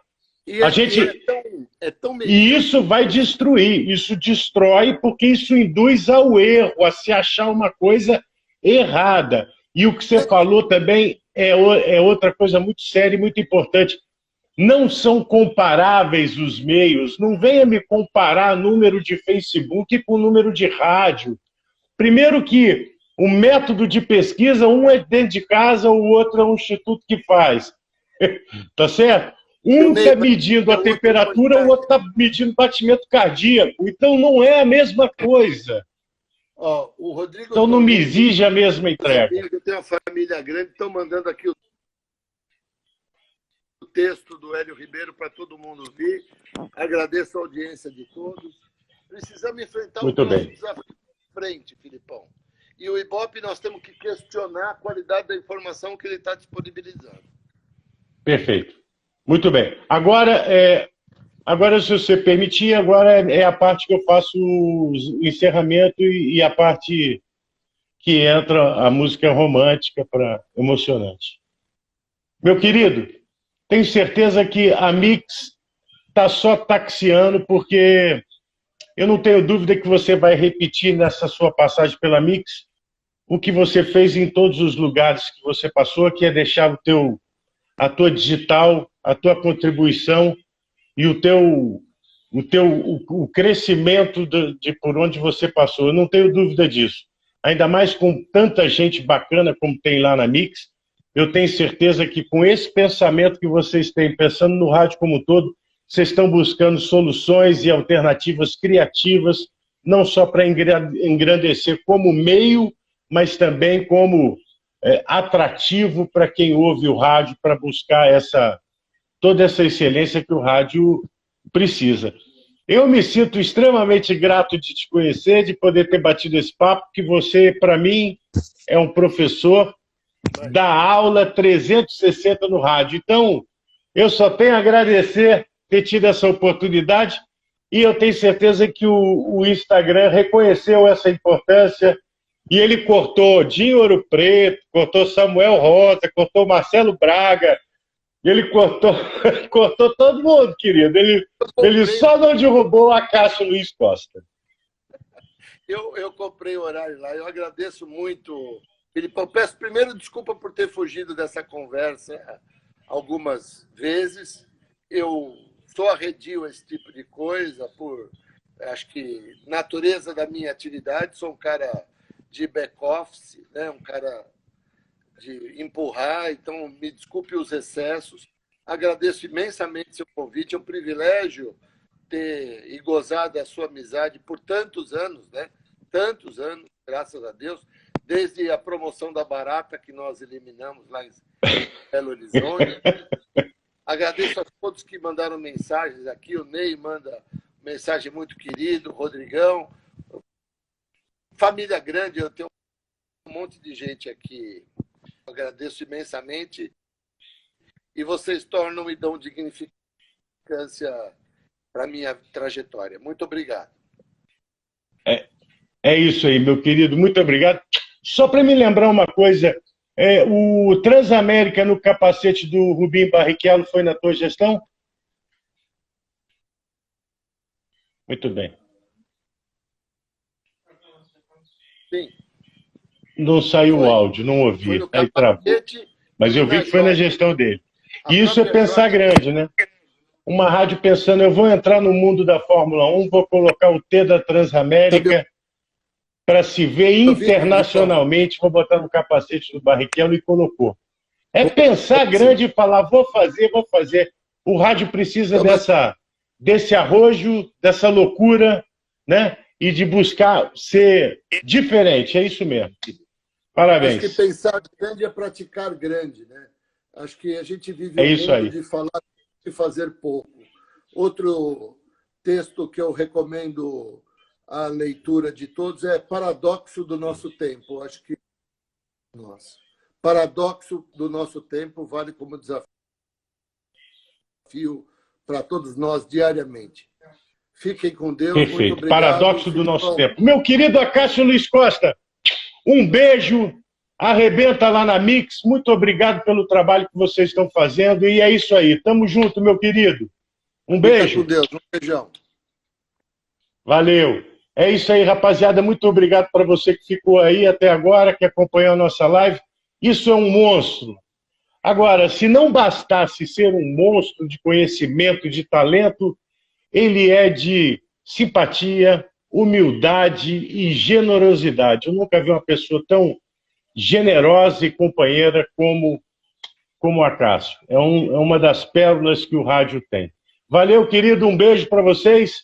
E isso vai destruir, isso destrói, porque isso induz ao erro, a se achar uma coisa errada. E o que você falou também é outra coisa muito séria e muito importante. Não são comparáveis os meios. Não venha me comparar número de Facebook com número de rádio. Primeiro que o método de pesquisa, um é dentro de casa, o outro é um instituto que faz. Tá certo? Um está medindo a temperatura, o outro está medindo batimento cardíaco. Então não é a mesma coisa. O Rodrigo então não me exige a mesma entrega. Eu tenho uma família grande, estão mandando aqui o texto do Hélio Ribeiro para todo mundo ver. Agradeço a audiência de todos. Precisamos enfrentar muito bem. Desafio de frente, Filipão. E o Ibope, nós temos que questionar a qualidade da informação que ele está disponibilizando. Perfeito. Muito bem. Agora, se você permitir, agora é a parte que eu faço o encerramento e a parte que entra a música romântica para emocionante. Meu querido, tenho certeza que a Mix está só taxiando, porque eu não tenho dúvida que você vai repetir nessa sua passagem pela Mix o que você fez em todos os lugares que você passou, que é deixar a tua digital, a tua contribuição e o crescimento de por onde você passou. Eu não tenho dúvida disso. Ainda mais com tanta gente bacana como tem lá na Mix, eu tenho certeza que com esse pensamento que vocês têm, pensando no rádio como um todo, vocês estão buscando soluções e alternativas criativas, não só para engrandecer como meio, mas também como atrativo para quem ouve o rádio, para buscar toda essa excelência que o rádio precisa. Eu me sinto extremamente grato de te conhecer, de poder ter batido esse papo, que você, para mim, é um professor da aula 360 no rádio. Então, eu só tenho a agradecer ter tido essa oportunidade e eu tenho certeza que o Instagram reconheceu essa importância e ele cortou Dinho Ouro Preto, cortou Samuel Rosa, cortou Marcelo Braga, ele cortou, cortou todo mundo, querido. Ele só não derrubou a Cássio Luiz Costa. Eu comprei o horário lá, eu agradeço muito, Felipe. Eu peço primeiro desculpa por ter fugido dessa conversa algumas vezes. Eu sou arredio a esse tipo de coisa, por, acho que, natureza da minha atividade. Sou um cara de back-office, né? Um cara de empurrar, então me desculpe os excessos. Agradeço imensamente seu convite, é um privilégio ter e gozar da sua amizade por tantos anos, né? Tantos anos, graças a Deus, desde a promoção da barata que nós eliminamos lá em Belo Horizonte. Agradeço a todos que mandaram mensagens aqui, o Ney manda mensagem muito querido, o Rodrigão. Família grande, eu tenho um monte de gente aqui. Agradeço imensamente e vocês tornam e dão dignificância para a minha trajetória. Muito obrigado. É isso aí, meu querido, muito obrigado. Só para me lembrar uma coisa, o Transamérica no capacete do Rubinho Barrichello foi na tua gestão? Muito bem. Sim. Não saiu o áudio, não ouvi. Aí travou. Mas eu vi que foi na gestão dele. E isso é pensar grande, né? Uma rádio pensando, eu vou entrar no mundo da Fórmula 1, vou colocar o T da Transamérica para se ver internacionalmente, vou botar no capacete do Barrichello e colocou. É pensar grande e falar, vou fazer, vou fazer. O rádio precisa desse arrojo, dessa loucura, né? E de buscar ser diferente, é isso mesmo. Parabéns. Acho que pensar grande é praticar grande, né? Acho que a gente vive um mundo aí. De falar e fazer pouco. Outro texto que eu recomendo a leitura de todos é Paradoxo do Nosso Tempo. Acho que Paradoxo do Nosso Tempo vale como desafio para todos nós diariamente. Fiquem com Deus. Perfeito. Muito obrigado. Paradoxo do nosso tempo. Meu querido Acácio Luiz Costa, um beijo. Arrebenta lá na Mix. Muito obrigado pelo trabalho que vocês estão fazendo. E é isso aí. Tamo junto, meu querido. Um beijo. Fica com Deus. Um beijão. Valeu. É isso aí, rapaziada. Muito obrigado para você que ficou aí até agora, que acompanhou a nossa live. Isso é um monstro. Agora, se não bastasse ser um monstro de conhecimento, de talento, ele é de simpatia, humildade e generosidade. Eu nunca vi uma pessoa tão generosa e companheira como a Cássio. É uma das pérolas que o rádio tem. Valeu, querido. Um beijo para vocês.